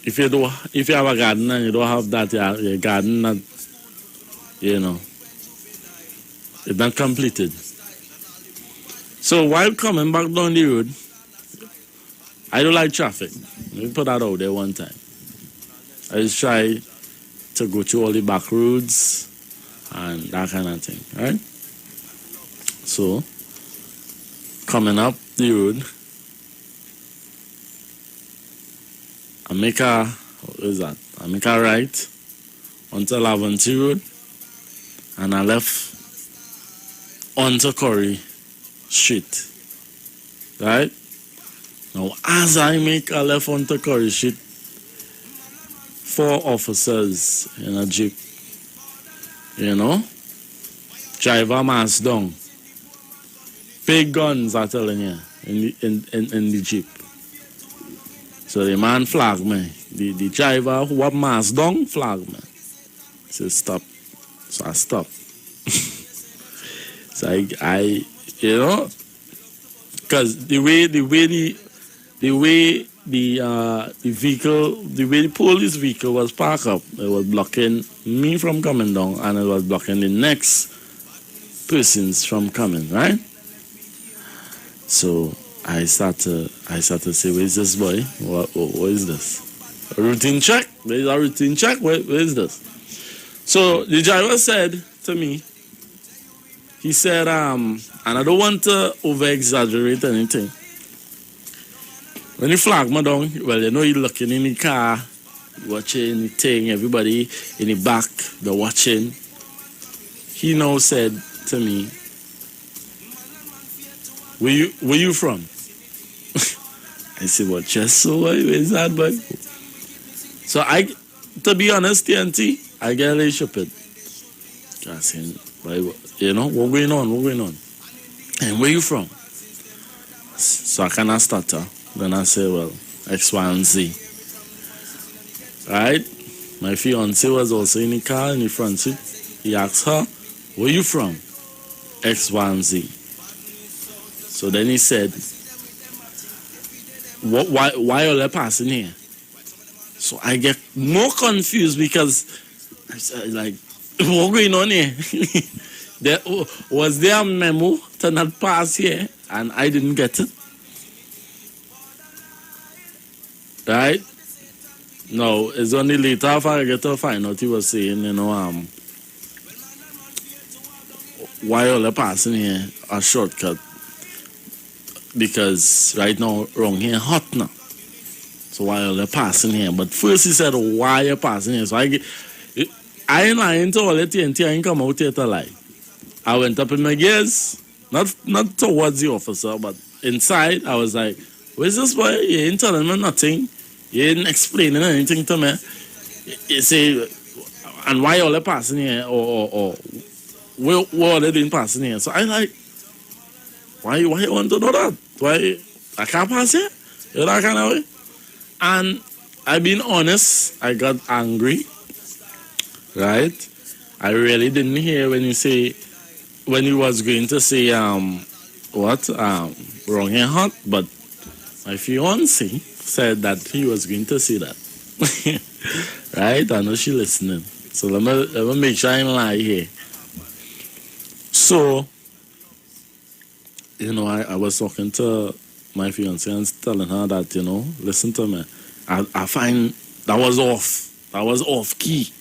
if you have a garden and you don't have that, your garden not, it's not completed. So while coming back down the road, I don't like traffic. Let me put that out there one time. I just try to go through all the back roads and that kind of thing, right? So, coming up the road, I make a right onto Laventry Road, and I left onto Curry Street, right? Now, as I make a left onto Curry Street, 4 officers in a jeep, driver mask down, big guns, I'm telling you, in the jeep. So the man flagged me. The driver who had mask down flagged me. He said, stop. So I stopped. So I because the way the vehicle, the way the police vehicle was parked up, it was blocking me from coming down, and it was blocking the next persons from coming, right? So I start to say, where's this boy? What is this? A routine check? There's a routine check? Where is this? So the driver said to me, he said, and I don't want to over-exaggerate anything. When he flagged me down, well, you're looking in the car, watching the thing, everybody in the back, they're watching. He now said to me, where you from? I said, well, just so, where's that, boy? So to be honest, TNT, I get a little stupid. I said, what's going on? And where you from? So I kind of stutter. Then I say, well, X, Y, and Z. Right? My fiance was also in the car in the front seat. He asked her, where you from? X, Y, and Z. So then he said, why are you passing here? So I get more confused because I said, like, what's going on here? Was there a memo to not pass here and I didn't get it? Right? No, it's only later after I get to find out he was saying, why are you passing here a shortcut? Because right now, wrong here hot now. So why are you passing here? But first he said, why are you passing here? So I ain't lying to all the TNT, I ain't come out here to lie. I went up in my gears, not towards the officer, but inside, I was like, where's this boy? You ain't telling me nothing. You ain't explaining anything to me. You say, and why all the passing here? Or where are they doing passing here? So I like, why you want to know that? Why I can't pass here? You know that kind of way? And I've been honest, I got angry, right? I really didn't hear when he was going to say, wrong here hot, but my fiance said that he was going to see that. Right? I know she listening. So let me make sure I ain't lie here. So, I was talking to my fiance and telling her that, listen to me. I find that was off. That was off key.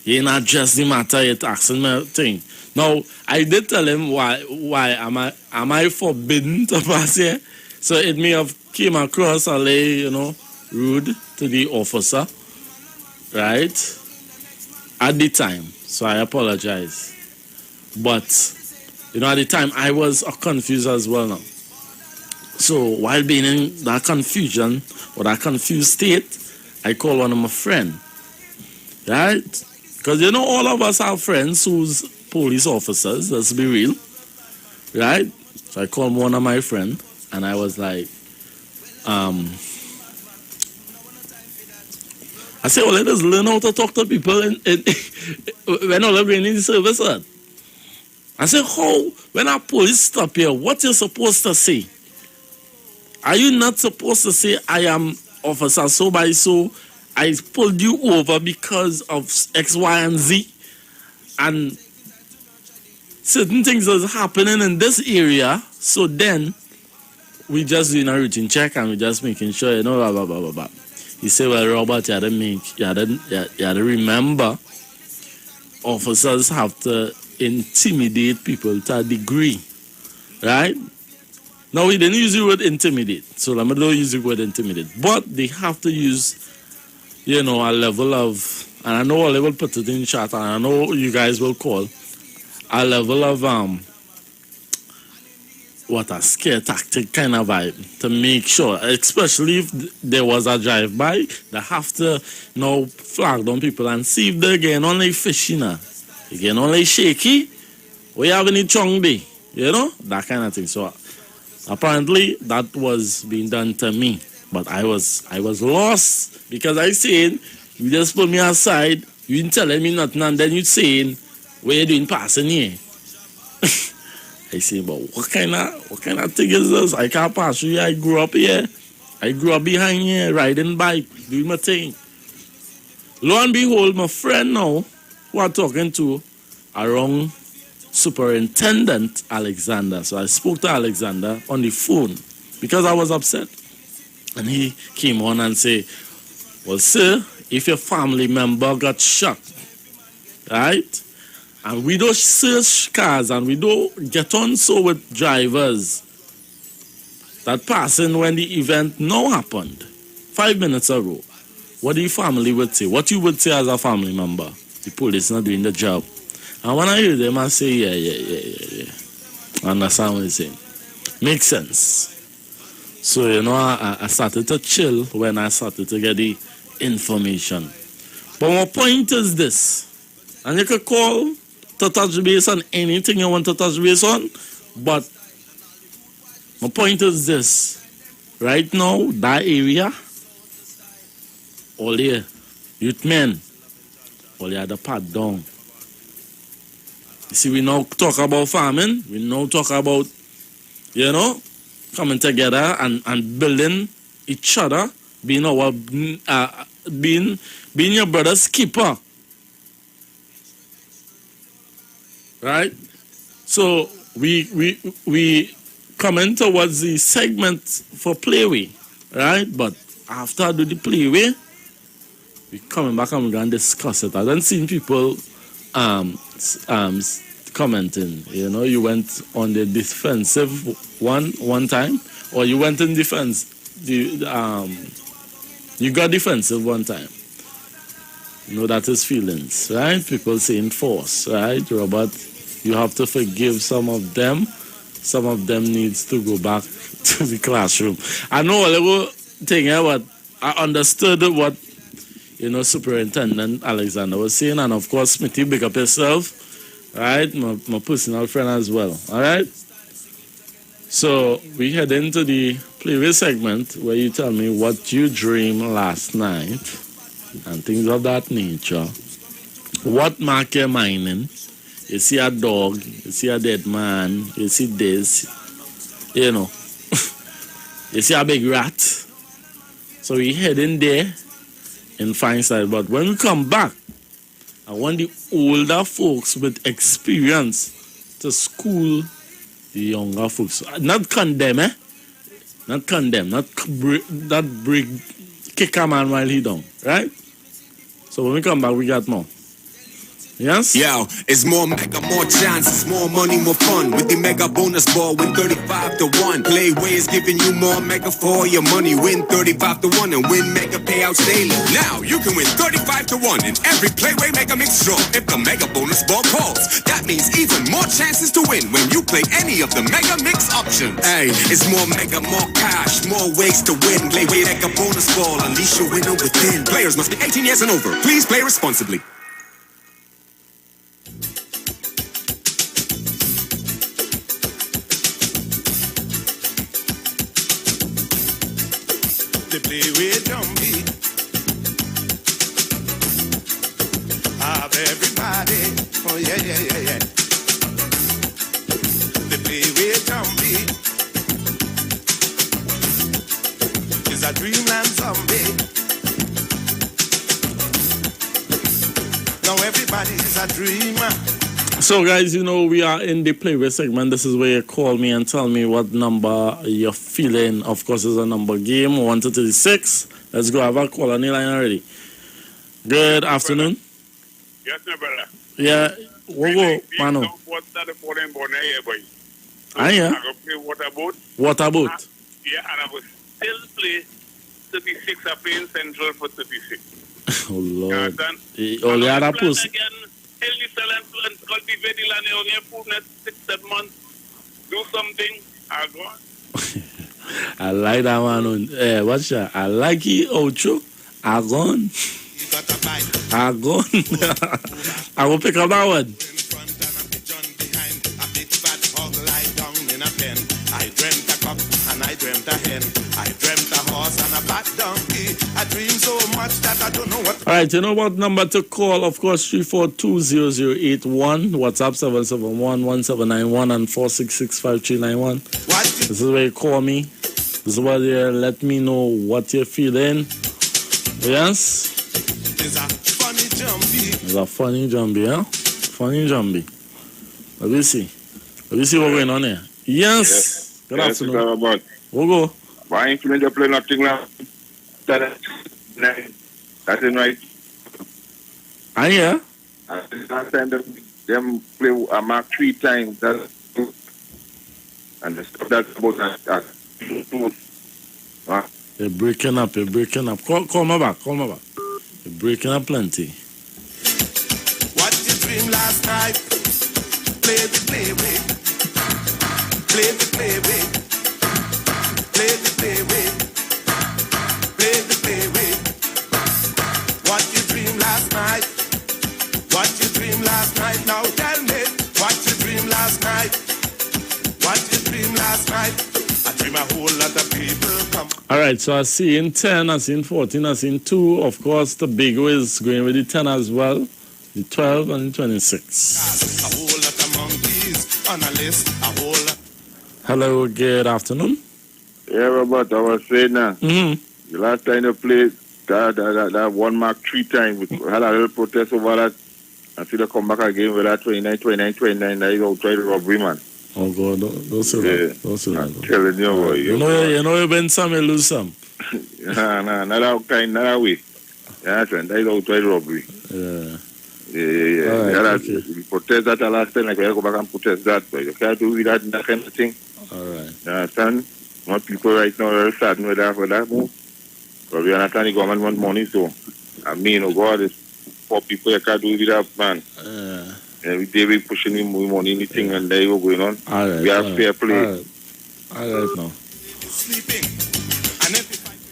He ain't addressed the matter yet, asking me a thing. Now, I did tell him why am I forbidden to pass here? So it may have came across a little, rude to the officer, right? At the time. So I apologize. But, at the time, I was confused as well now. So while being in that confusion or that confused state, I called one of my friends, right? Because, all of us have friends who's police officers, let's be real, right? So I called one of my friends, and I was like, I said, well, let us learn how to talk to people when all of them in the service. I said, how, when a police stop here, what you supposed to say? Are you not supposed to say, I am officer so by so, I pulled you over because of X, Y, and Z, and certain things is happening in this area, so then we just doing a routine check and we just making sure, blah, blah, blah, blah, blah. He said, well, Robert, you had to remember, officers have to intimidate people to a degree, right? Now, we didn't use the word intimidate, so I'm not going to use the word intimidate, but they have to use, a level of, and I know I will put it in chat, and I know you guys will call, a level of, a scare tactic kind of vibe to make sure, especially if there was a drive-by, they have to now flag down people and see if they're getting only fishy now. They're getting only shaky, we have any chung day, that kind of thing. So apparently that was being done to me, but I was lost because I said, you just put me aside, you didn't tell me nothing, and then you saying, what you doing passing here? I say, but what kind of thing is this? I can't pass you. I grew up here. I grew up behind here, riding bike, doing my thing. Lo and behold, my friend now, who I'm talking to, around Superintendent Alexander. So I spoke to Alexander on the phone because I was upset. And he came on and said, well, sir, if your family member got shot, right? And we don't search cars and we don't get on so with drivers that passing when the event now happened 5 minutes ago. What the family would say, what you would say as a family member, the police not doing the job. And when I hear them, I say, yeah. I understand what you're saying. Makes sense. So, I started to chill when I started to get the information. But my point is this, and you could call to touch base on anything you want to touch base on, but my point is this, right now, that area, all here, youth men, all here the pad down. You see, we now talk about farming, we now talk about, coming together and building each other, being our, being your brother's keeper. Right? So we coming towards the segment for playway, right? But after I do the playway, we coming back and we're gonna discuss it. I don't see people commenting. You went on the defensive one time, or you went in defense. You got defensive one time. That is feelings, right? People saying force, right? Robert, you have to forgive some of them. Some of them needs to go back to the classroom. I know a little thing here, but I understood what, Superintendent Alexander was saying. And of course, Smithy, big up yourself, right? My personal friend as well, all right? So we head into the previous segment where you tell me what you dreamed last night and things of that nature. What mark your mind in? You see a dog, you see a dead man, you see this, You see a big rat. So we head in there and find side. But when we come back, I want the older folks with experience to school the younger folks. Not condemn, eh? Not condemn. Not break, kick a man while he down. Right? So when we come back, we got more. Yes? Yo, it's more mega, more chances, more money, more fun. With the mega bonus ball, win 35 to 1. Playway is giving you more mega for your money. Win 35 to 1 and win mega payouts daily. Now you can win 35 to 1 in every Playway mega mix draw if the mega bonus ball calls. That means even more chances to win when you play any of the mega mix options. Hey, it's more mega, more cash, more ways to win. Playway mega bonus ball, unleash your winner within. Players must be 18 years and over. Please play responsibly. They play with drum beat. Have everybody. Oh yeah, yeah, yeah, yeah. They play with drum beat. It's a dreamland zombie. Now everybody's a dreamer. So, guys, you know, we are in the Playway segment. This is where you call me and tell me what number you're feeling. Of course, it's a number game, 1 to 36. Let's go. Have a call on the line already. Good afternoon. Yes, my brother. Yeah, we'll go, Mano. What's that for them born here, boy? Ah, yeah. I'm going to play water boat. Water boat. Yeah, and I will still play 36. I play in Central for 36. Oh, Lord. You Oh, the other post. Cultivate the land on your food next 6-7 months. Do something. I go on. I like that one. What's that? I like it, Ocho. I gone. I gone. I will pick up that one. I dreamt a cock and I dreamt a hen. I dreamt a horse and a fat donkey. I dream so much that I don't know what. All right, you know what number to call? Of course, 342-0081. WhatsApp 771-1791 and 466-5391. This is where you call me. This is where you let me know what you're feeling. Yes? It's a funny jumpy. It's a funny jumpy, huh? Funny jumpy. Let me see. Let me see what's going on here. Yes. Good afternoon. We'll go. Why ain't you play nothing now? That's right. Ah, yeah? Last time them play a mark 3 times. And the stuff that's about that. You're breaking up. Call me back. You're breaking up plenty. What you dream last night? Play the playway. Play the playway. Play the playway. Play the playway. What you dream last night? What you dream last night? Now tell me. What you dream last night? What you dream last night? I dream a whole lot of people come. All right, so I see in 10, I see in 14, I see in 2. Of course, the big O is going with the 10 as well. The 12 and the 26. A whole lot of monkeys on a list. A whole lot. Hello, good afternoon. Yeah, Robert, I was saying now. The last time they played that 1 mark 3 times, we had a little protest over that. I see they come back again with that 29. That is outside the robbery, man. Oh, God, don't say that. Don't say that. I'm telling you, boy. You know you been some, you lose some. Nah, not that kind, not that way. Yeah, that is outside the robbery. Yeah. Yeah. Right, We protest that the last time, like we have to go back and protest that, but you can't do that kind of thing. All right. You understand? More people right now are starting with that move. But we understand the government want money, so I mean, oh God, it's poor people you can't do that, man. Every day we pushing him more money, anything, and there you go going on. All right. We have fair play. All right now.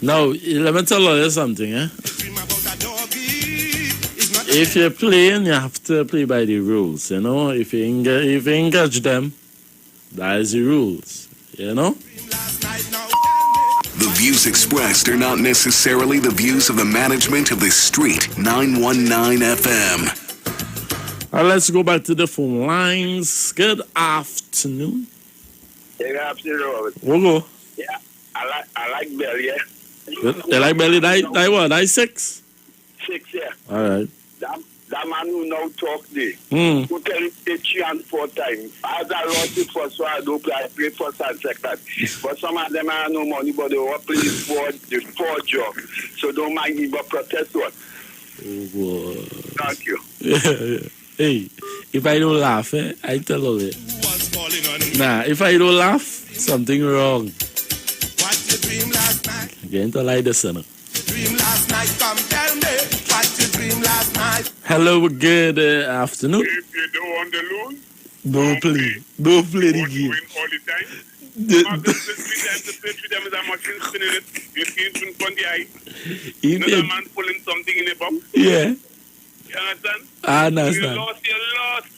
Now, let me tell you something, eh? If you're playing, you have to play by the rules, you know? If you engage them, that is the rules, you know? The views expressed are not necessarily the views of the management of the Street 919 FM. All right, let's go back to the phone lines. Good afternoon. Good afternoon. We'll go. Yeah, I I like Belly, yeah. You like Belly? Die what? Die 6? 6, yeah. All right. That man who now talk there, Hmm. who tell it 3 and 4 times. As I lost it first, so I don't play. I play first and second. But some of them have no money, but they want to play the 4 job. So don't mind me, but protest one. Oh, boy. Thank you. Hey, if I don't laugh, I tell you. Nah, if I don't laugh, something wrong. Get into like this, son. Dream last night, come tell me what you dream last night. Hello, good afternoon. If you don't want to lose, Don't play the game. win all the time. You have to play 3 times to play 3 times with a machine spinning it. You see it in front of the eye. Another man pulling something in the box. Yeah. You understand? I understand.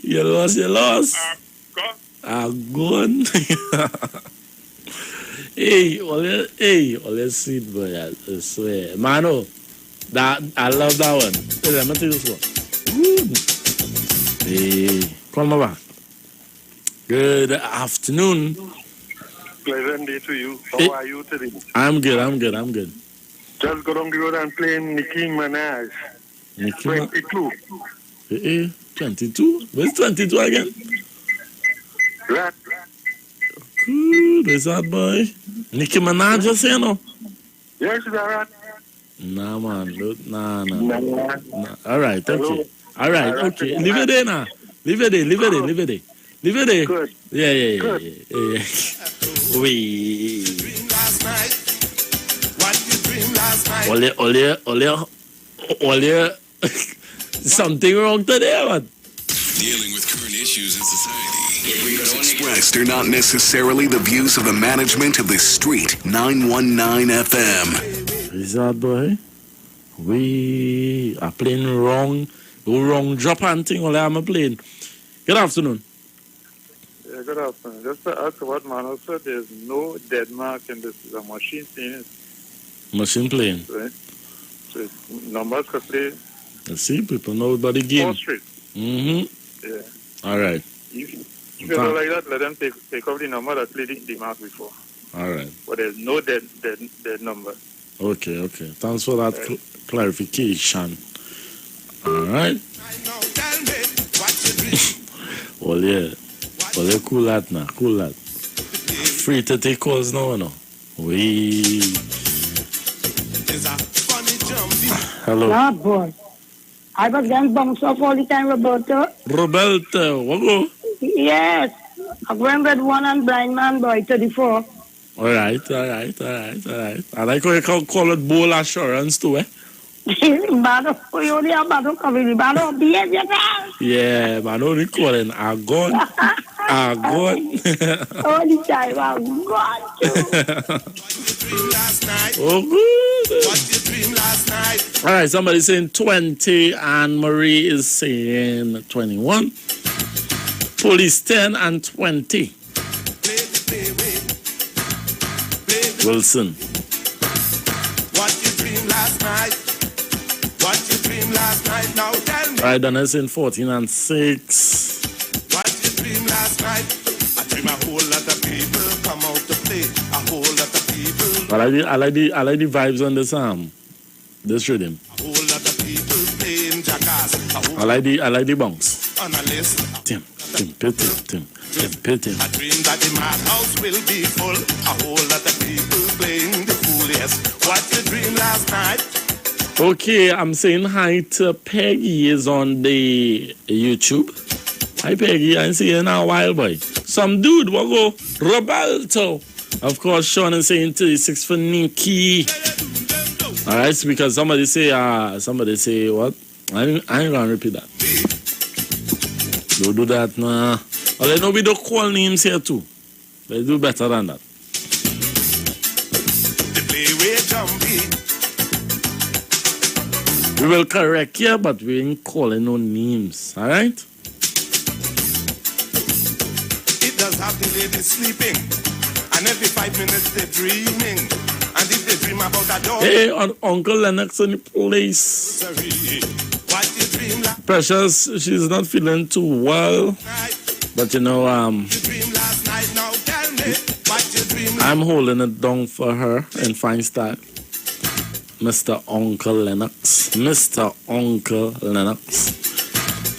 You lost. You lost. Gone. Hey, let's see it, boy. I swear. Mano, I love that one. Hey, let me tell you this one. Hey, call me back. Good afternoon. Pleasant day to you. How are you today? I'm good. Just got on the road and playing Nicki Minaj. 22. 22? Where's 22 again? Rat. There's that boy. Nicki Minaj, you say, no? Yes, she's a rat. Nah, man. Nah. All right, okay. All right, okay. Leave it there now. Leave it there. Good. Yeah. Wait. Ole. Something wrong today, man. Dealing with current issues in society. Views expressed are not necessarily the views of the management of the Street 919 FM. Is that boy? We are playing wrong drop and thing while I'm playing. Good afternoon. Yeah, good afternoon. Just to ask what Mano said, there's no dead mark in this. It's a machine playing. Machine playing. Right? So numbers could play. Let's see, people know about the game. 4 straight. Mm-hmm. Yeah. All right. If you don't like that, let them take off the number that played the mark before. All right. But there's no dead number. Okay. Thanks for that clarification. All right. Well, yeah, cool that now. Free to take calls now, no? Hello. Ah, boy. I was getting bounced off all the time, Roberto. What go? Yes. I'm going with one and blind man boy, 34. All right. I like how you can call it bowl assurance too, eh? Bado, we only have Bado coming. Bado, behave yourself. Yeah, man, only calling. I'm gone. All the time, I'm gone too. Oh, good. All right, somebody's saying 20 and Marie is saying 21. Police 10 and 20. Wilson. What you dream last night? What you dream last night? Now tell me. All right, Donna is saying 14 and 6. What you dream last night? I dream a whole lot of people come out to play. A whole lot of people. I like the vibes on this this rhythm. A whole lot of people playing jackass. I like the bounce. On a list. Tim. I dream that the madhouse will be full. A whole lot of people playing the fool. Yes. What you dream last night? Okay, I'm saying hi to Peggy is on the YouTube. Hi Peggy, I ain't seen you in a while, boy. Some dude, what go? Roberto. Of course, Sean is saying 36 for Nikki. Alright, so because somebody say what? I ain't gonna repeat that. Don't do that, nah. Well, I know we don't call names here too. They do better than that. We will correct you, but we ain't calling no names, alright? It does have the ladies sleeping, and every 5 minutes they're dreaming. And if they dream about a dog, hey, Uncle Lennox in the place. What you dream last Precious, she's not feeling too well, but you know, dream last night? Now tell me. I'm holding it down for her in fine style. Mr. Uncle Lennox. Mr. Uncle Lennox.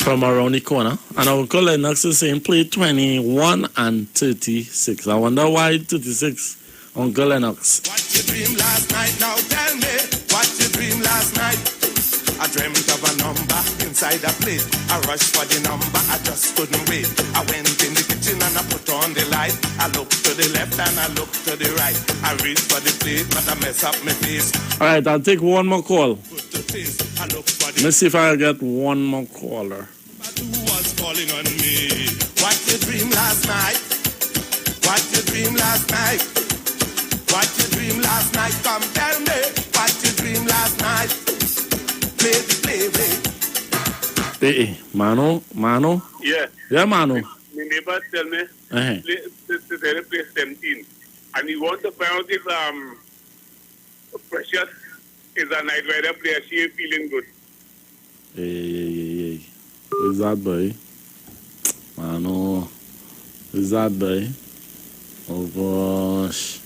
From around the corner. And Uncle Lennox is saying play 21 and 36. I wonder why 36, Uncle Lennox. What you dream last night? Now tell me what you dream last night. I dreamt of a number inside a plate. I rushed for the number, I just couldn't wait. I went in the kitchen and I put on the light. I looked to the left and I looked to the right. I reached for the plate, but I mess up my face. All right, I'll take one more call. Let's see if I get one more caller. Who was falling on me? What you dream last night? What you dream last night? What you dream last night? Come tell me what you dream last night. Play the play, Hey, Mano. Yeah. Yeah, Mano. My neighbor tell me, play 17. And he wants to find out if Precious is a night rider player. She is feeling good. Hey. Who's that boy? Mano. Who's that boy? Oh, gosh.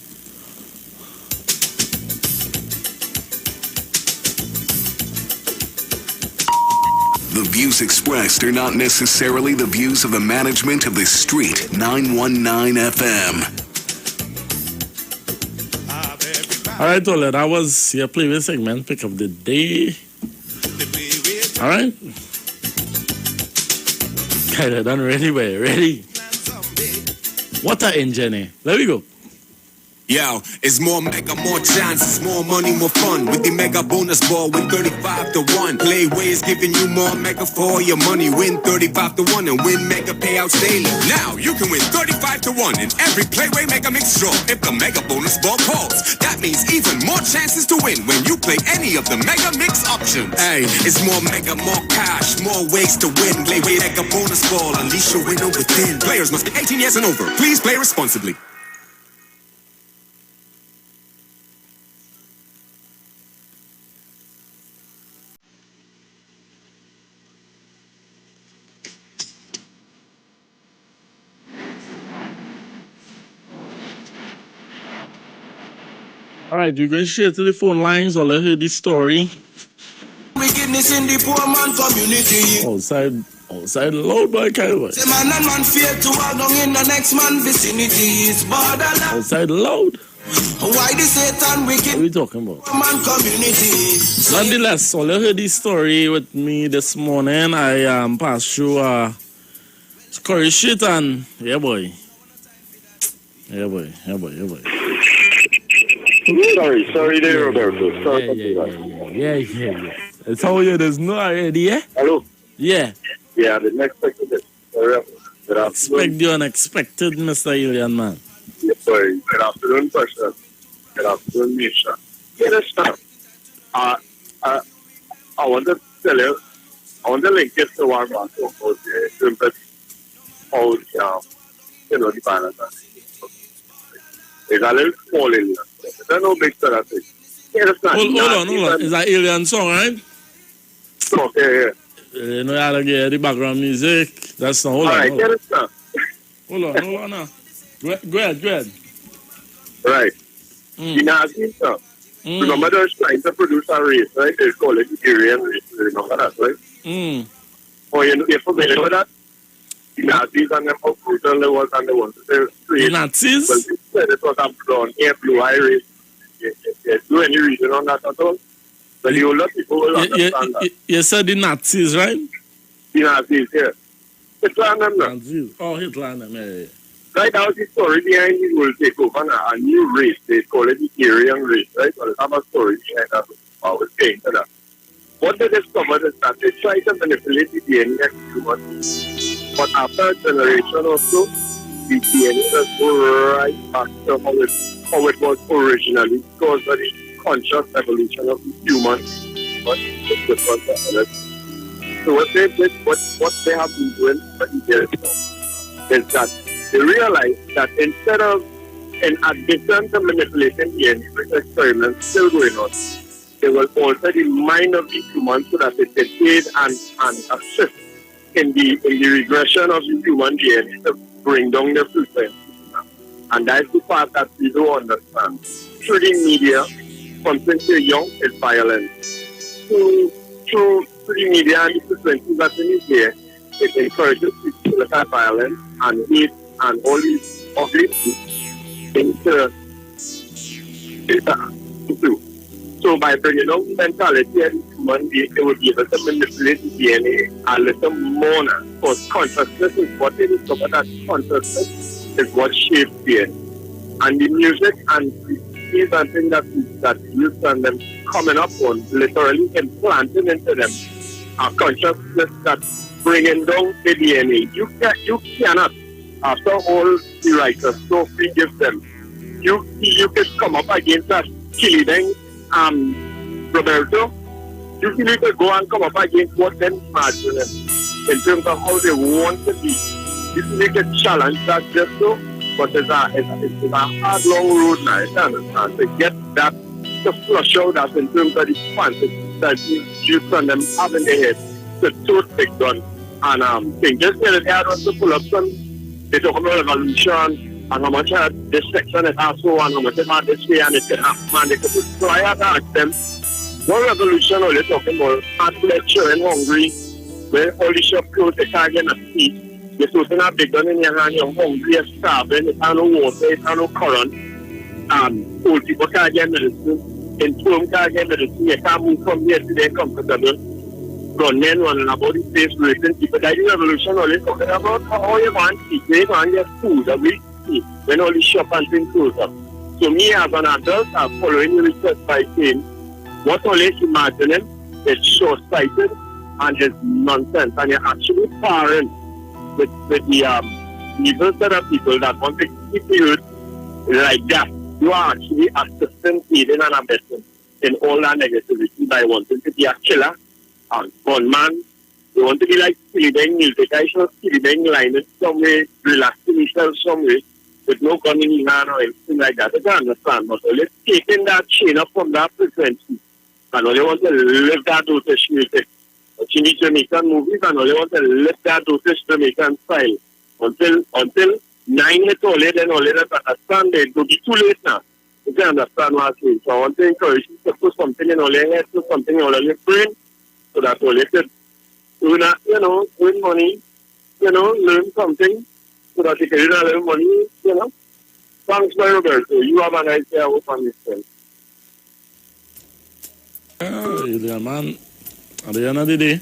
The views expressed are not necessarily the views of the management of the Street 919 FM. All right, Tola, that was your previous segment, pick of the day. All right. Okay, done ready, boy. Ready? What a engine. There we go. Yo, it's more mega, more chances, more money, more fun. With the mega bonus ball with 35 to 1. Playways giving you more mega for your money. Win 35 to 1 and win mega payouts daily. Now you can win 35 to 1 in every Playway Mega Mix draw if the mega bonus ball calls. That means even more chances to win when you play any of the mega mix options. Hey, it's more mega, more cash, more ways to win. Playway Mega Bonus Ball, unleash your winner within. Players must be 18 years and over. Please play responsibly. All right, you're going straight to the phone lines or let hear the story. Wickedness in the poor man community. Outside loud boy, Kyle. Say man and man fear to walk down in the next man vicinity. It's borderline. Outside loud. Why the Satan wicked? What are we talking about? Man community. Nonetheless, so let hear the story with me this morning. I passed through Curry Street and yeah boy. Sorry there, Roberto. Sorry. Yeah. It's how you there's no idea. Hello? Yeah. Yeah, I didn't expect it. Expect the unexpected, Mr. Julian, man. Yes, sorry. Good afternoon, person. Good afternoon, Misha. Yeah, that's stuff. I want to tell you, I want to link it to one man about the sympathy how, the balance. It's a little small alien. There's no big to that thing. Hold on. It's an alien song, right? Okay. You know how to get the background music. That's not. Hold on. Hold on now. Go ahead. Right. The Nazi stuff. Remember they're trying to produce a race, right? They call it the Aryan race. Remember that, right? Oh, you're familiar with that? The Nazis and them how brutal they was and they wanted to create. The Nazis? Well, they said it was a brown hair, blue eye race. There's no any reason on that at all. But the older people will understand that. You said the Nazis, right? The Nazis, yeah. Hitler and them now. Hitler and them, yeah. Right now, the story behind it will take over a new race. They call it the Aryan race, right? Well, they have a story behind that. I was saying to that. What they discovered is that they try to manipulate the DNA of humans. But after a generation or so, the DNA does go right back to how it was originally because of the conscious evolution of the human. But it's different to others. So what they have been doing for years now is that they realize that instead of, in addition to manipulating DNA with experiments still going on, they will alter the mind of the human so that it can aid and assist in the regression of the human DNA to bring down the frequency. And that's the part that we don't understand. Through the media, something so young is violence. Through the media and the frequencies that we here, it encourages people to look at violence and hate and all these ugly things into. So by bringing out mentality and human being, they would be able to manipulate the DNA a little more now. Because consciousness is what they discover, that consciousness is what shapes DNA. And the music and these and things that youth and them coming up on, literally implanting into them a consciousness that's bringing down the DNA. You cannot, after all the writers so forgive them, you can come up against that killing Roberto. You need to go and come up against what them imagine in terms of how they want to be. You need to challenge that just so, but it's a hard long road now, you understand, to get that, to flush out that in terms of the fantasy that you and them have in their head, the toothpick done, and thing. Just the other day I want to pull up some, they talk about evolution, and how much this section is also, and how much it had this way, and it can happen, and they could, so I had to ask them, what revolution are they talking about? Athletes, children hungry, when all the shop closed, they can't get a seat. You're putting a big gun in your hand, you're hungry, you're starving, you have no water, you have no current. Old people can't get medicine, infirm can't get medicine, you can't move from here to there comfortable. Running about the place, raising people. That's the revolution all they're talking about. How you want to eat, you want to get food, a week eat, when all the shop and things close up. So me as an adult, I'm following the research by saying, what all is imagining is short-sighted and is nonsense, and you're actually parent with the evil set of people that want to keep you like that. You are actually assisting, aiding, and abetting in all that negativity by wanting to be a killer, a gunman. You want to be like Philibeng music. I saw Philibeng line in some way, relaxing himself some way, with no gun in his hand or anything like that. I can understand, but let's taking that chain up from that frequency. And all they want to live that dosage music. But you need Jamaican movies and all they want to live that dosage Jamaican style. Until 9 hits all it, then all it understand it. It will be too late now. You can understand what I'm saying. So I want to encourage you to put something in all your head, put something in all your brain, so that all it could, win money, learn something, so that you can earn money, Thanks, my Roberto. You have a nice day. I hope I'm listening. Yeah, man. At the end of the day,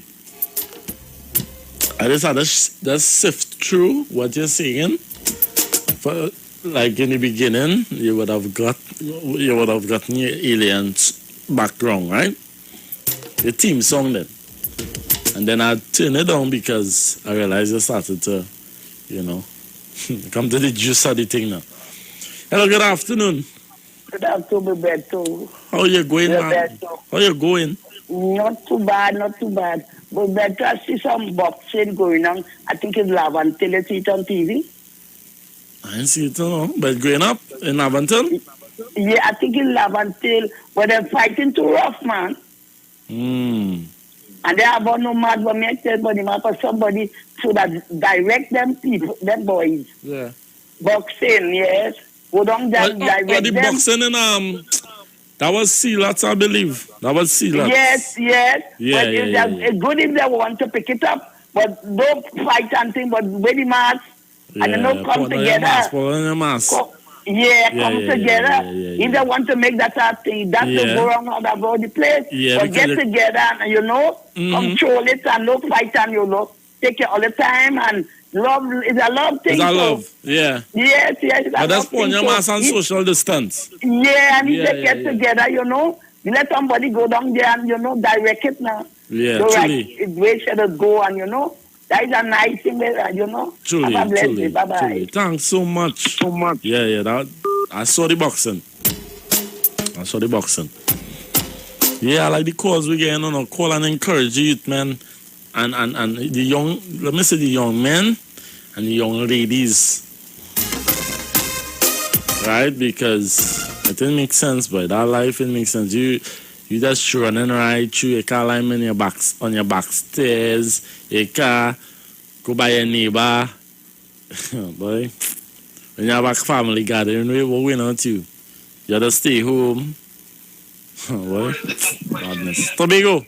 I just had to sift through what you're saying. For, like in the beginning, you would have gotten your aliens background, right? The theme song then. And then I turned it down because I realized I started to, come to the juice of the thing now. Hello, good afternoon. Good afternoon, Beto. How you going, man? Beto. How you going? Not too bad. But Beto, I see some boxing going on. I think it's Lavantil, you see it on TV. I didn't see it, no. But going up in Lavantil? Yeah, I think it's Lavantil, but they're fighting too rough, man. And they have no mad for me, for somebody so that direct them people, them boys. Yeah. Boxing, yes. Go down there, direct the them. boxing in that was Sealats, I believe. That was Sealats. Yes. Yeah, but it's good if they want to pick it up, but don't fight and thing, but very mass. And they don't come together. Come together. If they want to make that a thing, that's to go around all about the place. But get together and, control it and don't fight and, take it all the time. And love is a love thing. It's a love, yeah. Yes. But that's putting your mass and social distance. Yeah, and if they get together, let somebody go down there and, direct it now. Yeah, so truly. Like, where should it go and, that is a nice thing, Truly. Bye-bye. Truly. Thanks so much. Yeah, I saw the boxing. Yeah, I like the calls we get, call and encourage the youth, man. And the young, let me say the young men and the young ladies. Right? Because it didn't make sense, but that life, it makes sense. You just running right through your car line on your back stairs, your car, go by your neighbor. Boy, When you have a family gathering, what going on to you? You just stay home. What? Madness. Tobago.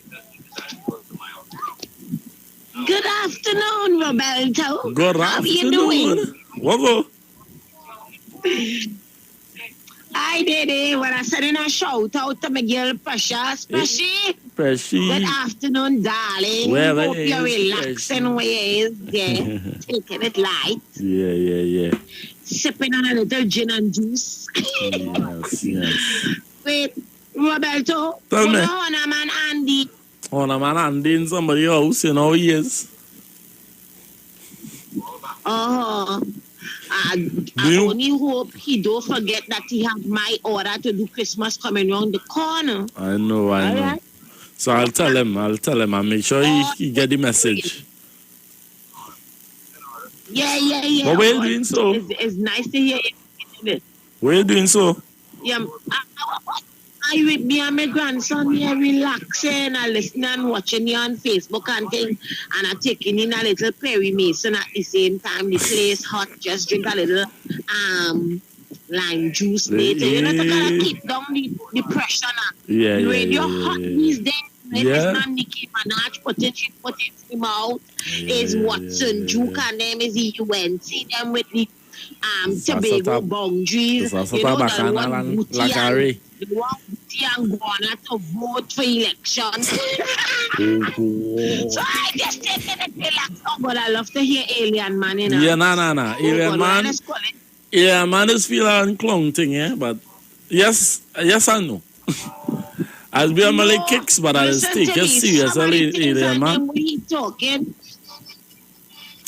Good afternoon, Roberto. Good How are you afternoon. doing? What go? I did it when I said in a shout out to my girl Precious. Precious. Precious. Good afternoon, darling. Well, Hope it you're is relaxing where you is. Yeah. Taking it light. Yeah. Sipping on a little gin and juice. Yes. Wait, Roberto. Tell me. On a man Andy. On a man Andy in somebody else, you know he is. Oh. I only hope he don't forget that he have my order to do Christmas coming around the corner. I know. Right? So I'll tell him and make sure he get the message. Yeah. But where you doing so? It's nice to hear it. Where you doing so? Yeah, I with me and my grandson here relaxing and listening and watching you on Facebook and things, and I'm taking in a little Perry Mason at the same time. The place hot, just drink a little lime juice later. You know, to kind of keep down the pressure now. Yeah. The radio hot these days. It's not Nicki Minaj putting him out. It's Watson, Duke, and them is the UNC, them with the Tobago boundaries. You know, the one Booty and Guana to vote for elections. So I just take it relax. Oh, but I love to hear Alien Man, you know. Yeah, nah. Alien Man. Yeah, man is feeling clown thing, yeah, but yes and no. I'll be on my leg kicks, but I'll take it serious, Alien Man. Talking.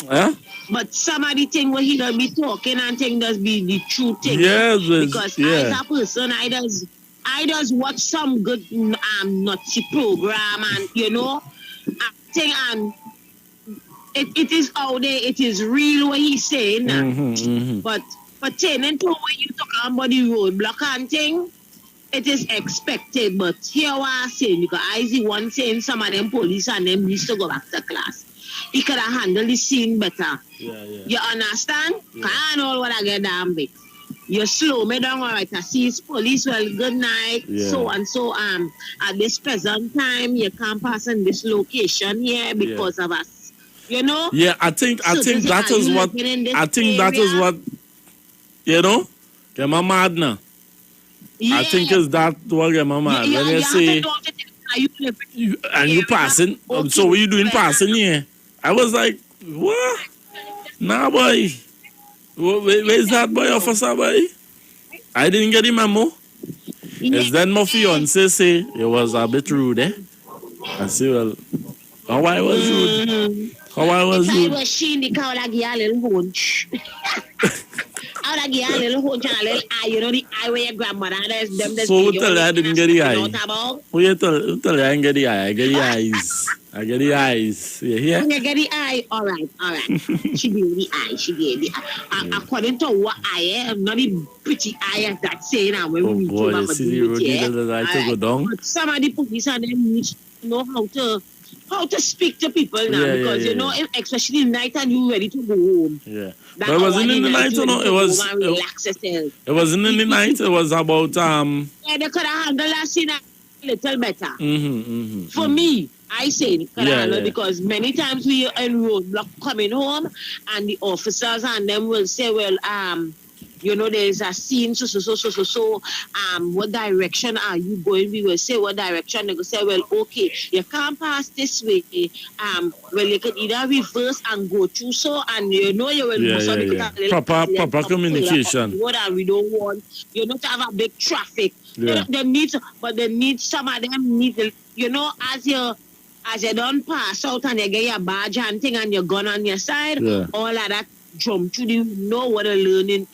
Yeah? But some of the thing where he does be talking and thing does be the true thing. Yes, because as a person, I does watch some good Nazi program, and you know, I think it is out there, it is real what he's saying. But pertaining to when you talk about the roadblock and thing, it is expected. But here what I'm saying, because I see one saying some of them police and them needs to go back to class. He could have handled the scene better. Yeah. You understand? Yeah. I know what I get damn big. You slow me down, all right. I see it's police, well, good night. Yeah. So and so at this present time you can't pass in this location here because of us. You know? Yeah, I think that is what you know, get my mad now. Yeah. I think is that what get my mad. When you say you passing, so what you doing passing here? I was like, what? Nah, boy. Where's that boy, officer, boy? I didn't get the memo. It's then my fiance say it was a bit rude, eh? I say, well, how I was rude? How I was rude? I was she in the car, like a little hunch. I would give a little hunch and a little eye, you know, the eye where your grandmother has them. So who tell you I didn't get the eye? Who tell you I didn't get the eye? I get the eyes. I get the eyes. You hear? You get the eye? All right. She gave the eye. According to what I am, not the pretty eye as that saying. When we boy, you see the road needle that I to go down? But some of the police and them need to know how to speak to people now, because you know, especially in night and you ready to go home. Yeah. But it wasn't in the night, you know. It wasn't in the night. It was about Yeah, they could have handled that scene a little better. For me, I say it could have handled, because many times we are in roadblock coming home, and the officers and them will say, well, you know, there's a scene, so, what direction are you going? We will say what direction. They will say, well, okay, you can't pass this way. Well, you can either reverse and go through, so, and you know, you will proper communication. What we don't want, you know, to have a big traffic. Yeah. They need some of them need, you know, as you don't pass out and you get your badge and thing and your gun on your side, all of that jump to the know what to learn in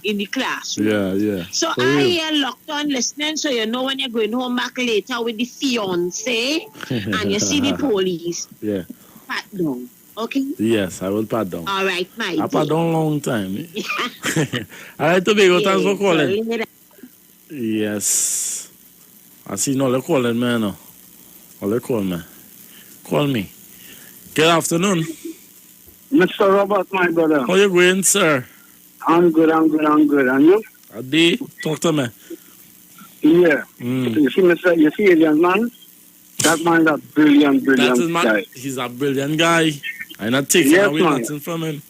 the classroom. Yeah. So I hear locked on listening, so you know when you're going home back later with the fiance and you see the police. Yeah. Pat down. Okay? Yes, I will pat down. All right, my I pat down long time. All right, Tobago, thanks for calling. Yes. I see no they're calling me now. They call me. Call me. Good afternoon. Mr. Robert, my brother. How you going, sir? I'm good. And you? Adi, talk to me. Yeah. You see Alien Man? That man's a brilliant guy. He's a brilliant guy. I'm not taking away nothing from him.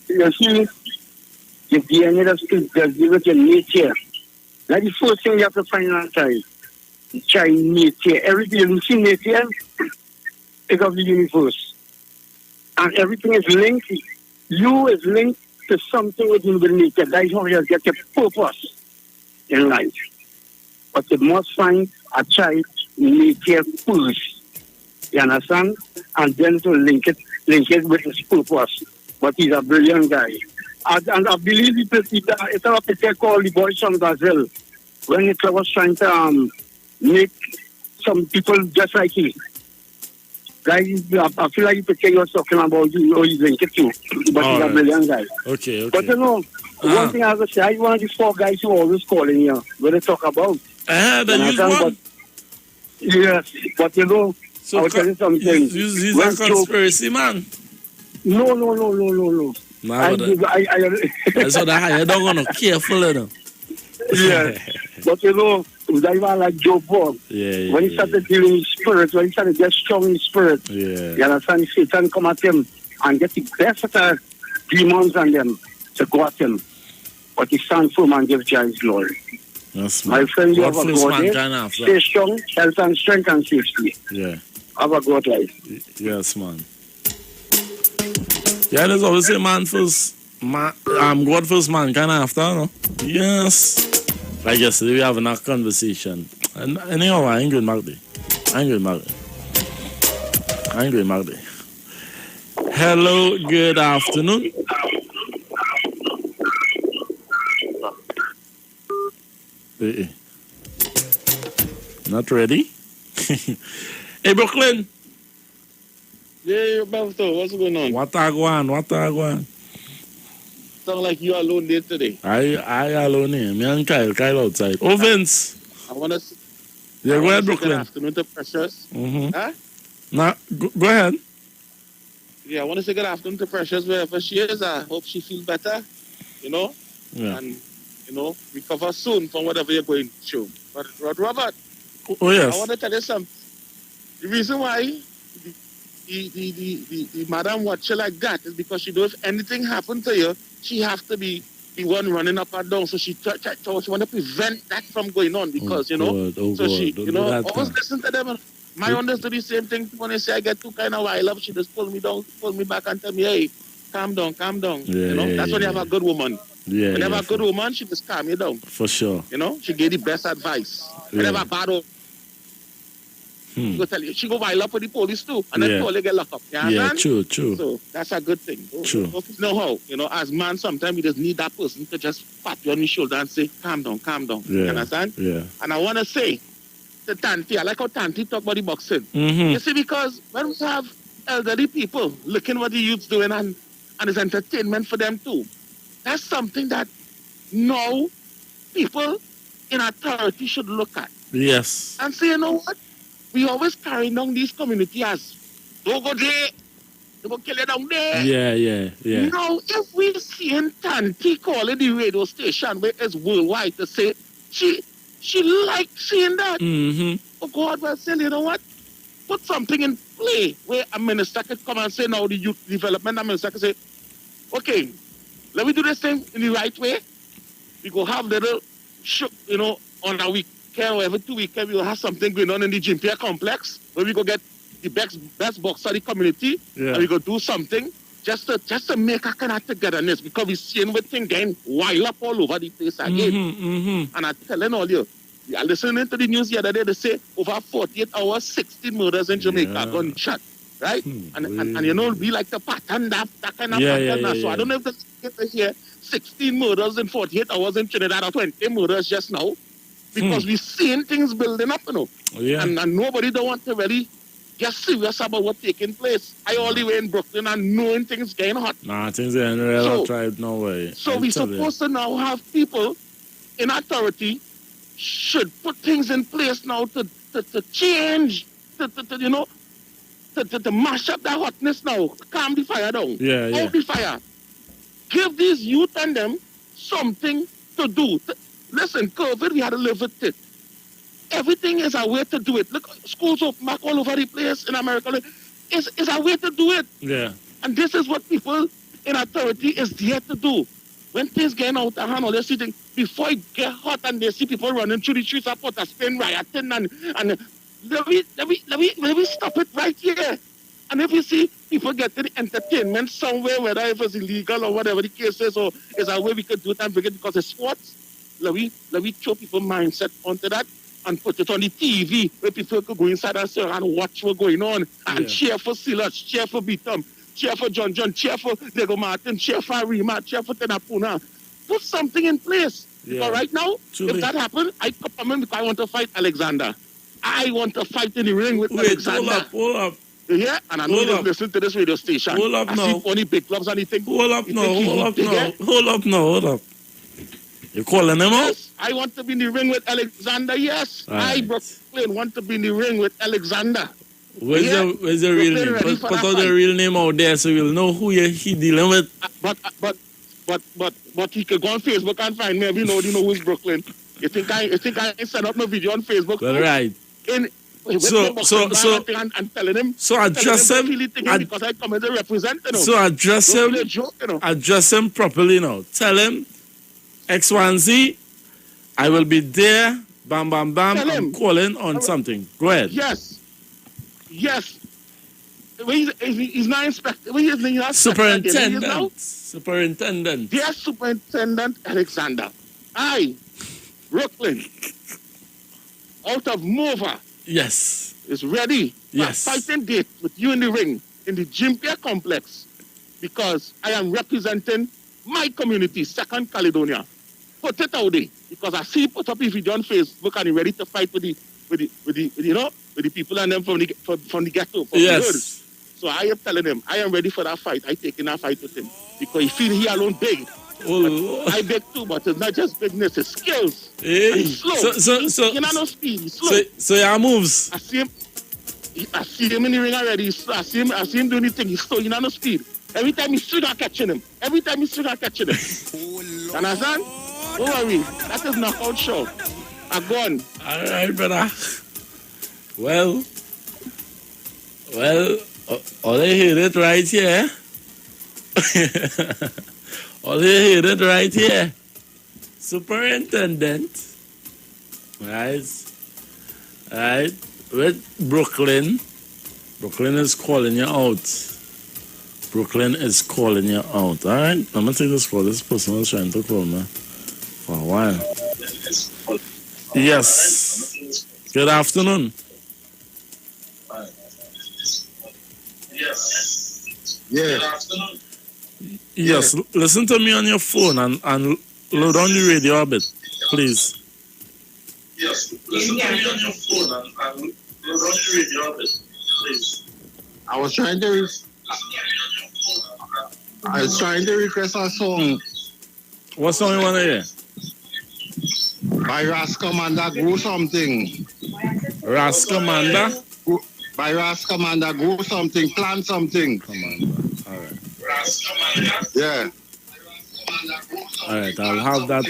You see, the DNA that's just give it your nature. That's the first thing you have to find in a child. Child nature. Everything you see nature is of the universe. And everything is linked. You is linked to something within the nature. That's how you get your purpose in life. But you must find a child nature first. You understand? And then to link it with his purpose. But he's a brilliant guy. And I believe it's a picture called The Boys from Brazil. When Hitler was trying to make some people just like him. Guys, I feel like the picture you're talking about, he's linked it too. But he's a brilliant guy. Okay. But one thing I have to say, I'm one of these 4 guys who always calling here when they talk about. Yes, but so I will tell you something. He's a conspiracy man. No. That's what I don't want to careful enough. Yeah, but that was like Joe Bob. Yeah, when he started dealing with spirit, when he started getting strong in spirit, you understand, Satan come at him and get the best of the demons and them to go at him. But he stand firm and give Jah his glory. Yes, my friend, you have a good day. Stay strong, health and strength and safety. Yeah. Have a good life. Yes, man. Yeah, there's always a man first. God first, man can after, no? Yes. Like yesterday, we having a conversation. And anyhow, I ain't going Magdi. Hello, good afternoon. Not ready? Hey, Brooklyn. Yeah, Beto, what's going on? What are going? Sound like you alone there today. I alone here. Me and Kyle outside. Oh, Vince. I want to... Yeah, go ahead, Brooklyn. Good afternoon to Precious. Huh? Nah, go ahead. Yeah, I want to say good afternoon to Precious wherever she is. I hope she feels better, Yeah. And, recover soon from whatever you're going through. But, Robert, oh, yes. I want to tell you something. The reason why the madam watch you like that is because she knows if anything happened to you, she has to be the one running up and down. So she want to prevent that from going on because, she, always listen to them. My owners do the same thing when they say I get too kind of wild up. She just pull me back and tell me, hey, calm down. That's when you have a good woman. Yeah, when you have a good woman, she just calm you down. For sure. She gave the best advice. Whenever bad she go wild up with the police too, and then police get locked up. You understand? True. So that's a good thing. True. You know how, as man, sometimes we just need that person to just pat you on the shoulder and say, calm down. Yeah. You understand? Yeah. And I want to say to Tanti, I like how Tanti talk about the boxing. Mm-hmm. You see, because when we have elderly people looking what the youth's doing and it's entertainment for them too, that's something that now people in authority should look at. Yes. And say, you know what? We always carry down these communities as, don't go there, they will kill you down there. Yeah. Now, if we see Tanti calling the radio station where it's worldwide to say, she likes seeing that. Mm-hmm. Oh God, well, say, you know what? Put something in play where a minister could come and say, now the youth development, a minister could say, okay, let me do this thing in the right way. We go have little shook, on a weekend or every 2 weekends, we will have something going on in the Gym Pier complex where we go get the best boxer of the community and we go do something just to make a kind of togetherness because we're seeing with things getting wild up all over the place again. Mm-hmm. And I'm telling all you, I listening to the news the other day, they say over 48 hours, 16 murders in Jamaica gunshot. Right? And we like to pattern that kind of pattern. So I don't know if that's get to hear 16 murders in 48 hours in Trinidad or 20 murders just now. Because we're seeing things building up, Yeah. And nobody don't want to really get serious about what's taking place. I all the way in Brooklyn and knowing things getting hot. Nah, things ain't real tried, no way. So we're supposed to now have people in authority should put things in place now to change, to mash up that hotness now, calm the fire down, Yeah. hold the fire. Give these youth and them something to do. Listen, COVID, we had to live with it. Everything is a way to do it. Look, schools open back all over the place in America. It's a way to do it. Yeah. And this is what people in authority is there to do. When things get out of hand, or they see things, before it get hot and they see people running through the streets of Port of Spain, rioting, and let me stop it right here. And if you see people getting entertainment somewhere, whether if it's illegal or whatever the case is, or is a way we could do it and bring it because it's sports, let me throw people mindset onto that and put it on the TV where people could go inside and watch what's going on and cheer for Silas, cheer for Beatum, cheer for John, cheer for Diego Martin, cheer for Rima, cheer for Tenapuna. Put something in place. Yeah. Because right now, if that happens, I come in because I want to fight Alexander. I want to fight in the ring with Alexander. Hold up. Yeah, and I know you listen to this radio station. Hold up now. I see only big clubs and he think. Hold up now. You calling him out? Yes, I want to be in the ring with Alexander, yes. Right. I, Brooklyn, want to be in the ring with Alexander. Where's the real name? Put out the real name out there so we'll know who he dealing with. But he could go on Facebook and find me. You know who's Brooklyn. You think I set up my video on Facebook? Well, right. And telling him. So address him. Because I come as a representative. So address him. Address him properly now. Tell him X1Z. I will be there. Bam, bam, bam. I'm calling on something. Go ahead. Yes. He's not inspector. He's not Superintendent. Dear Superintendent Alexander, I, Brooklyn, out of Mova. Yes. Is ready for a fighting date with you in the ring in the Gympia complex because I am representing my community, Second Caledonia. Put it out there because I see put up a video on Facebook and he's ready to fight with the people and them from the ghetto. From the hood. So I am telling him I am ready for that fight. I taking that fight with him because he feel he alone big. I big too, but it's not just bigness, it's skills. And he's slow. So no speed. He's slow. So your moves. I see him in the ring already. I see him doing the thing. He's slow. He no speed. Every time he's still not catching him. You understand? Don't worry. That is knockout show. I'm gone. All right, brother. Well, all they hear it right here. All they hear it right here. Superintendent. Right. With Brooklyn. Brooklyn is calling you out. All right? I'm going to take this call. This person was trying to call me for a while. Yes. Good afternoon. Yes. Listen to me on your phone and load on the radio a bit, please. Yes. Listen to me on your phone and load on the radio a bit, please. I was trying to request a song. What song you want to hear? By Rascomanda, Go Something. Rascomanda? By Rascomanda, Go Something, Plan Something. Commander. All right. Yeah. All right, I'll have that.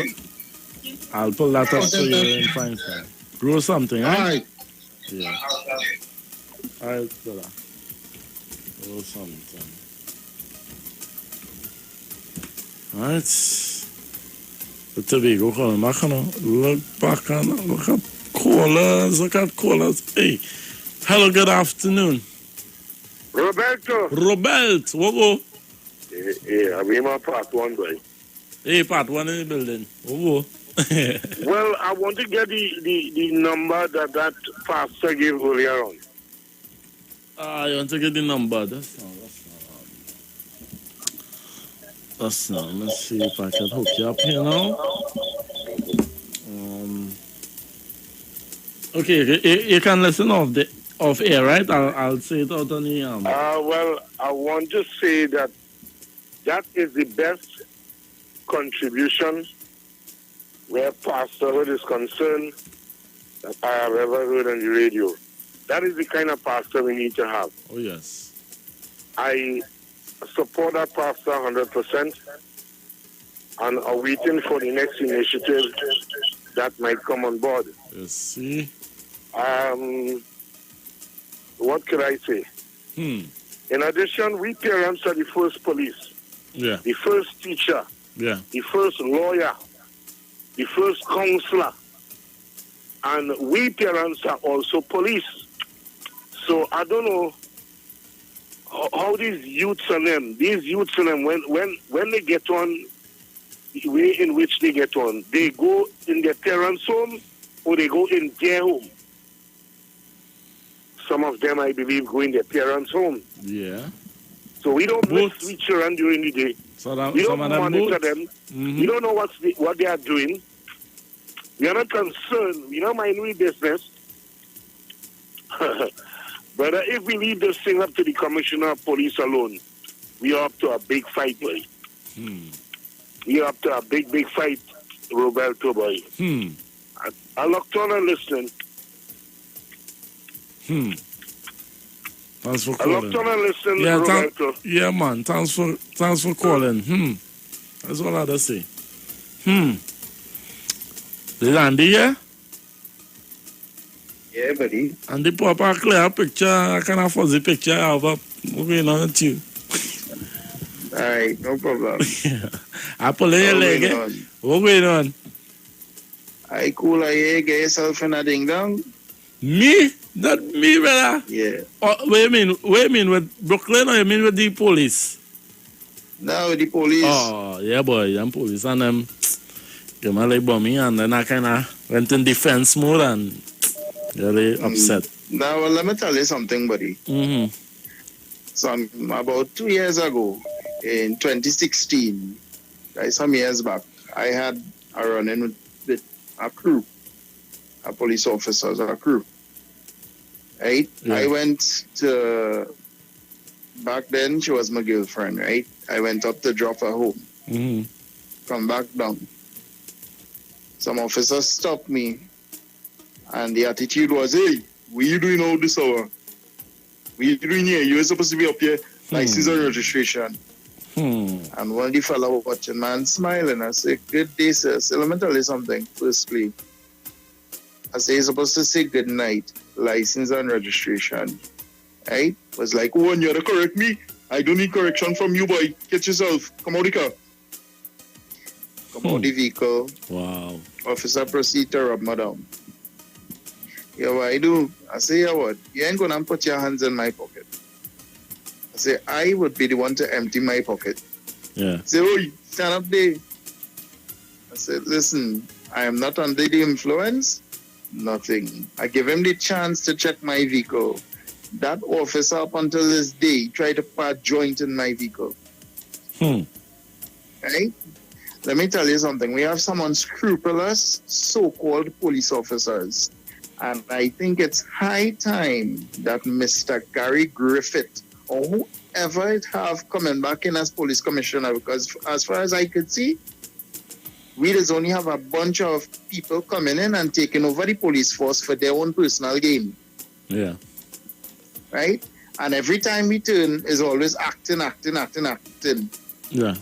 I'll pull that up so you're in fine time. Grow something, right? All right. Yeah. All right, brother. Grow something. All right. The Tobago calling back, look back and look at callers. Hey. Hello, good afternoon. Roberto, what go? I'm in my part one, boy. Hey, part one in the building. What go? Well, I want to get the number that pastor gave earlier on. You want to get the number? That's not. Let's see if I can hook you up here now. Okay, you can listen off air, right? I'll say it out on the Well, I want to say that is the best contribution where pastorhood is concerned that I have ever heard on the radio. That is the kind of pastor we need to have. Oh, yes. I support that pastor 100%. and are waiting for the next initiative that might come on board. Let's see. What could I say? In addition, we parents are the first police, the first teacher, the first lawyer, the first counselor, and we parents are also police. So I don't know how these youths and them, when they get on the way in which they get on, they go in their parents' home or they go in their home. Some of them, I believe, go in their parents' home. Yeah. So we don't miss with children during the day. We don't monitor them. We don't know what they are doing. We are not concerned. We don't mind we business. But if we leave this thing up to the commissioner of police alone, we are up to a big fight, boy. We are up to a big fight, Roberto, boy. I looked on and listened. Thanks for I calling. looked on and listened, Roberto. Yeah, man. Thanks for calling. That's all I had to say. Is Andy here? Yeah, buddy. And the papa clear picture, I can afford the picture I have up. What's going on with you? Alright, no problem. I pull your leg, eh? What's going on? I cool, I get yourself in a ding dong. Me? Not me, brother? Yeah. Oh, what you mean with Brooklyn or you mean with the police? No, the police. Oh, yeah, boy, I'm police and them. Give my leg me and then I kind of went in defense mode and really upset. Now, well, let me tell you something, buddy. So, about 2 years ago, in 2016, some years back, I had a run-in with a crew, a police officers, a crew. Right? Yeah. I went to, back then, she was my girlfriend, right? I went up to drop her home. Come back down. Some officers stopped me, and the attitude was, hey, what are you doing all this hour? What are you doing here? You're supposed to be up here, license and registration. And one of the fellow watching, man, smiling. I said, good day, sir. So let me tell you something, firstly. I say, you're supposed to say good night, license and registration. Right? Was like, oh, and you gotta correct me. I don't need correction from you, boy. Get yourself. Come out the car. Come out the vehicle. Wow. Officer proceed to rub me down. Yeah, what I do? I say, yeah, what? You ain't gonna put your hands in my pocket. I say, I would be the one to empty my pocket. Yeah. Say, oh, stand up there. I said, listen, I am not under the influence. Nothing. I give him the chance to check my vehicle. That officer up until this day tried to part joint in my vehicle. Right? Let me tell you something. We have some unscrupulous so-called police officers. And I think it's high time that Mr. Gary Griffith or whoever it have coming back in as police commissioner, because as far as I could see, we just only have a bunch of people coming in and taking over the police force for their own personal gain. Yeah. Right? And every time we turn is always acting. Yeah.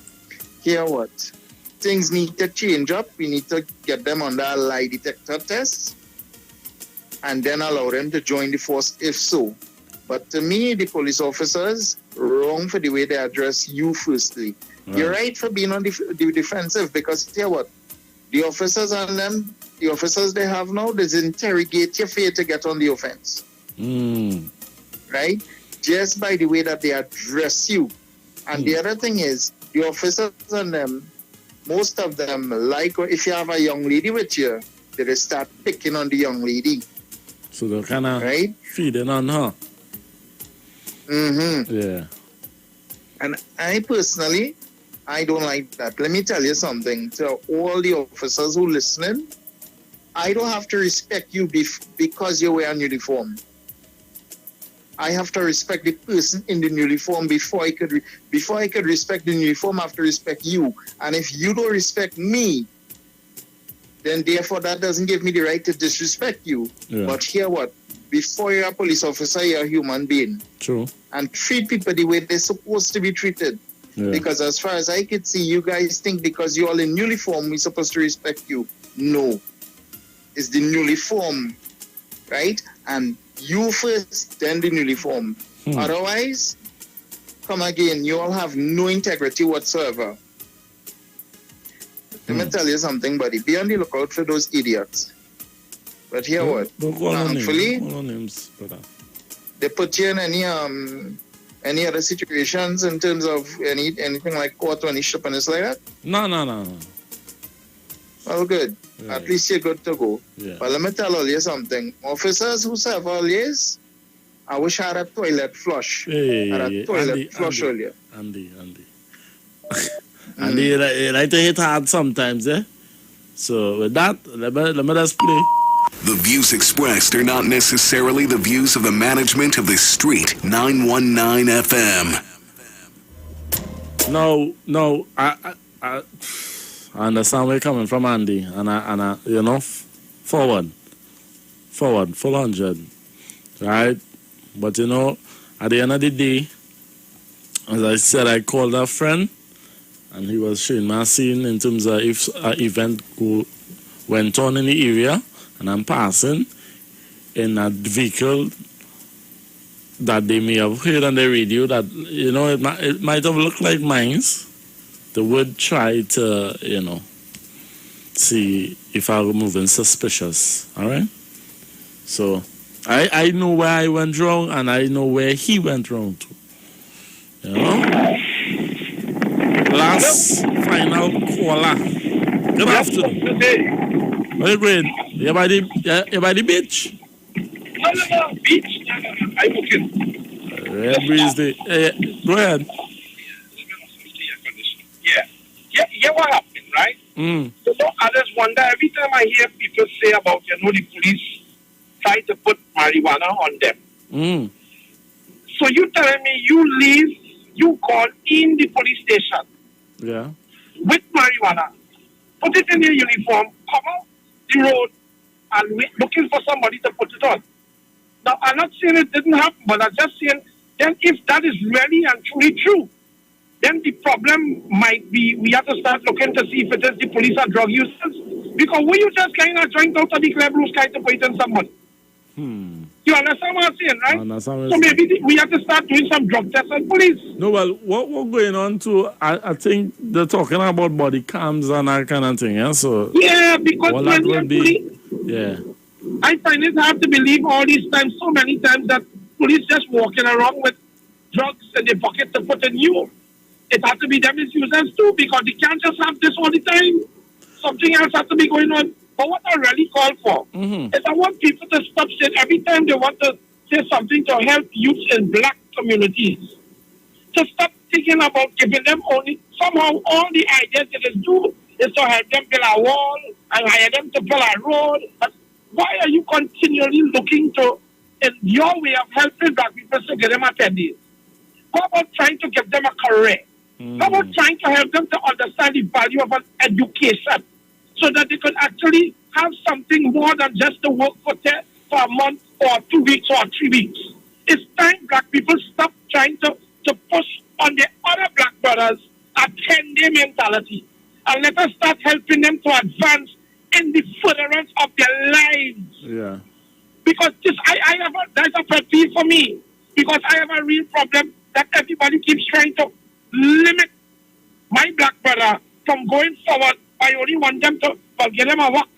Hear what? Things need to change up. We need to get them under a lie detector test and then allow them to join the force if so. But to me, the police officers, wrong for the way they address you firstly. Right. You're right for being on the defensive because hear what? The officers and them, the officers they have now, they interrogate you for you to get on the offense. Right? Just by the way that they address you. And the other thing is, the officers and them, most of them, like if you have a young lady with you, they just start picking on the young lady. So they're kind of feeding on her. Yeah. And I personally, I don't like that. Let me tell you something. To all the officers who listening, I don't have to respect you because you wear a uniform. I have to respect the person in the uniform before I could respect the uniform. I have to respect you. And if you don't respect me, then therefore that doesn't give me the right to disrespect you. Yeah. But hear what? Before you're a police officer, you're a human being. True. And treat people the way they're supposed to be treated. Yeah. Because as far as I could see, you guys think because you're all in uniform, we're supposed to respect you. No. It's the uniform, right? And you first, then the uniform. Otherwise, come again, you all have no integrity whatsoever. Let me tell you something, buddy. Be on the lookout for those idiots. But here what? Thankfully, they put you in any other situations in terms of anything like court or any ship and like that? No. Well, good. Right. At least you're good to go. Yeah. But let me tell all you something. Officers who serve all years, I wish I had a toilet flush. Andy, earlier. Andy. Andy, you like to hit hard sometimes, eh? So with that, let me just play. The views expressed are not necessarily the views of the management of the Street 919 FM. No, I understand where you're coming from, Andy, and I you know, forward, full 100, right? But you know, at the end of the day, as I said, I called a friend, and he was showing me a scene in terms of if an event went on in the area, and I'm passing in a vehicle that they may have heard on the radio that, you know, it might have looked like mines. They would try to, you know, see if I were moving suspicious. All right? So I know where I went wrong, and I know where he went wrong too. You know? Last final caller. Good afternoon. Where you going? You by the beach? No, beach. I'm looking. Red breeze day. Go ahead. Yeah, what happened, right? So I just wonder, every time I hear people say about, you know, the police try to put marijuana on them. So you telling me you call in the police station with marijuana, put it in your uniform, come out the road, and wait, looking for somebody to put it on. Now, I'm not saying it didn't happen, but I'm just saying, then if that is really and truly true, then the problem might be we have to start looking to see if it is the police or drug users. Because we you just kind of trying out of the club rules kind of put it in someone. You understand what I'm saying, right? So maybe we have to start doing some drug tests on police. No, well, what going on too, I think they're talking about body cams and that kind of thing, yeah? So yeah, because when will be, yeah. I find it hard to believe all these times, so many times, that police just walking around with drugs in their pocket to put in you. It has to be them as users too, because they can't just have this all the time. Something else has to be going on. But what I really call for is I want people to stop saying every time they want to say something to help youth in black communities, to stop thinking about giving them only, somehow all the ideas that they do is to help them build a wall and hire them to build a road. But why are you continually looking to, in your way of helping black people, to get them attendees? How about trying to give them a career? How about trying to help them to understand the value of an education so that they could actually have something more than just to work for a month or 2 weeks or 3 weeks? It's time black people stop trying to push on the other black brothers a 10-day mentality, and let us start helping them to advance in the furtherance of their lives. Yeah. Because that's a pet peeve for me, because I have a real problem that everybody keeps trying to limit my black brother from going forward. I only want them to get them a walk.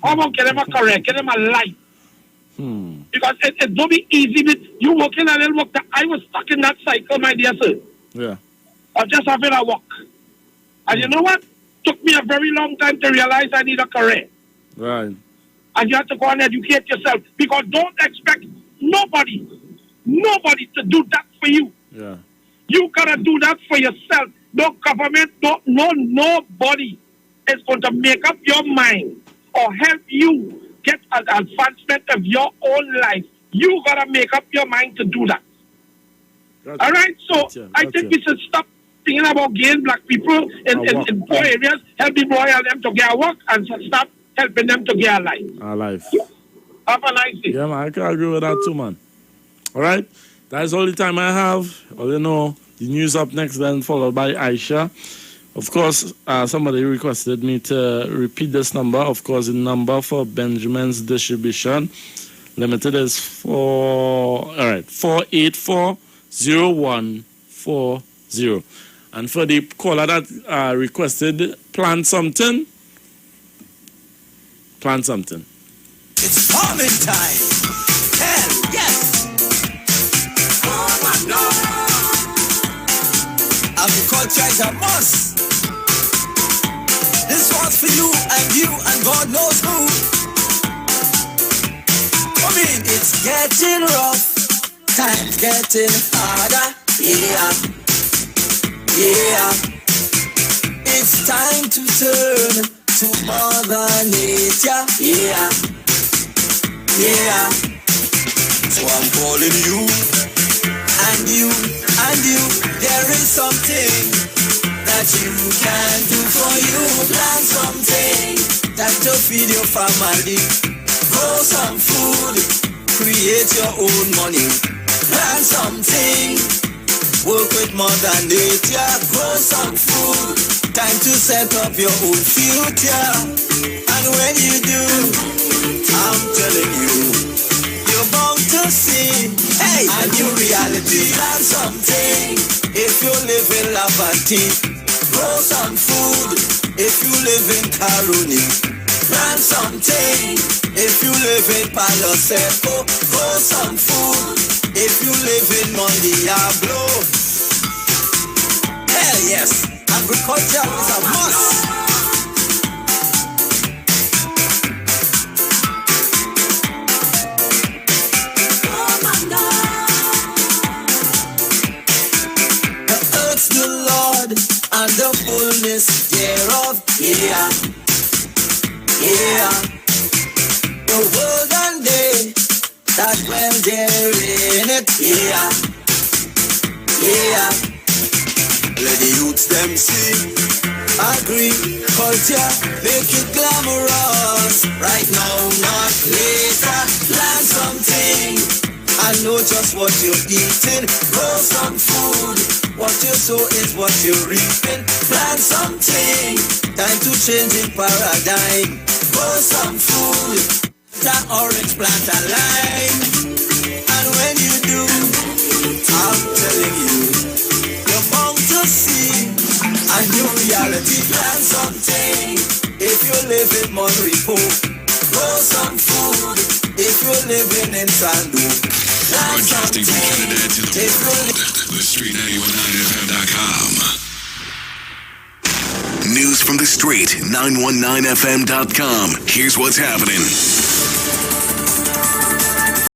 How about get them a career, get them a life? Because it don't be easy with you working a little work. I was stuck in that cycle, my dear sir. Yeah. Of just having a walk. And you know what? Took me a very long time to realize I need a career. Right. And you have to go and educate yourself. Because don't expect nobody to do that for you. Yeah. You gotta do that for yourself. No government, nobody is going to make up your mind or help you get an advancement of your own life. You gotta make up your mind to do that. All right? So I think we should stop thinking about gay black people in poor areas, help the boy and them to get a work, and stop helping them to get a life. A life. Have a nice day. Yeah, man, I can agree with that too, man. All right? That's all the time I have. All you know, The news up next, then followed by Aisha. Of course, somebody requested me to repeat this number. Of course, the number for Benjamin's Distribution Limited is 484-0140. And for the caller that requested, plant something. It's farming time. Hell yes. Oh my God. Agriculture is a must. This one's for you and God knows who. I mean, it's getting rough. Time's getting harder. Yeah. It's time to turn to Mother Nature. Yeah. So I'm calling you and you. There is something that you can do for you. Plant something that to feed your family. Grow some food, create your own money. Plant something, work with Mother Nature. Grow some food, time to set up your own future. And when you do, I'm telling you, you're bound to see a new reality. Plant something if you live in Lavati. Grow some food if you live in Karuni. Plant something if you live in Palo Seco. Grow some food if you live in Mondiablo. Hell yes, agriculture is a must. The Lord and the fullness thereof. Yeah. The world and they that dwell therein it. Yeah. Let the youths them see agriculture, make it glamorous. Right now, not later. Plant something. I know just what you're eating. Grow some food. What you sow is what you're reaping. Plant something. Time to change in paradigm. Grow some food. Plant orange, plant a lime. And when you do, I'm telling you, you're bound to see a new reality. Plant something. If you live in Monrepo, grow some food. If you're living in Sandu, broadcasting from Trinidad to the world, the Street919FM.com. News from the street, 919FM.com. Here's what's happening.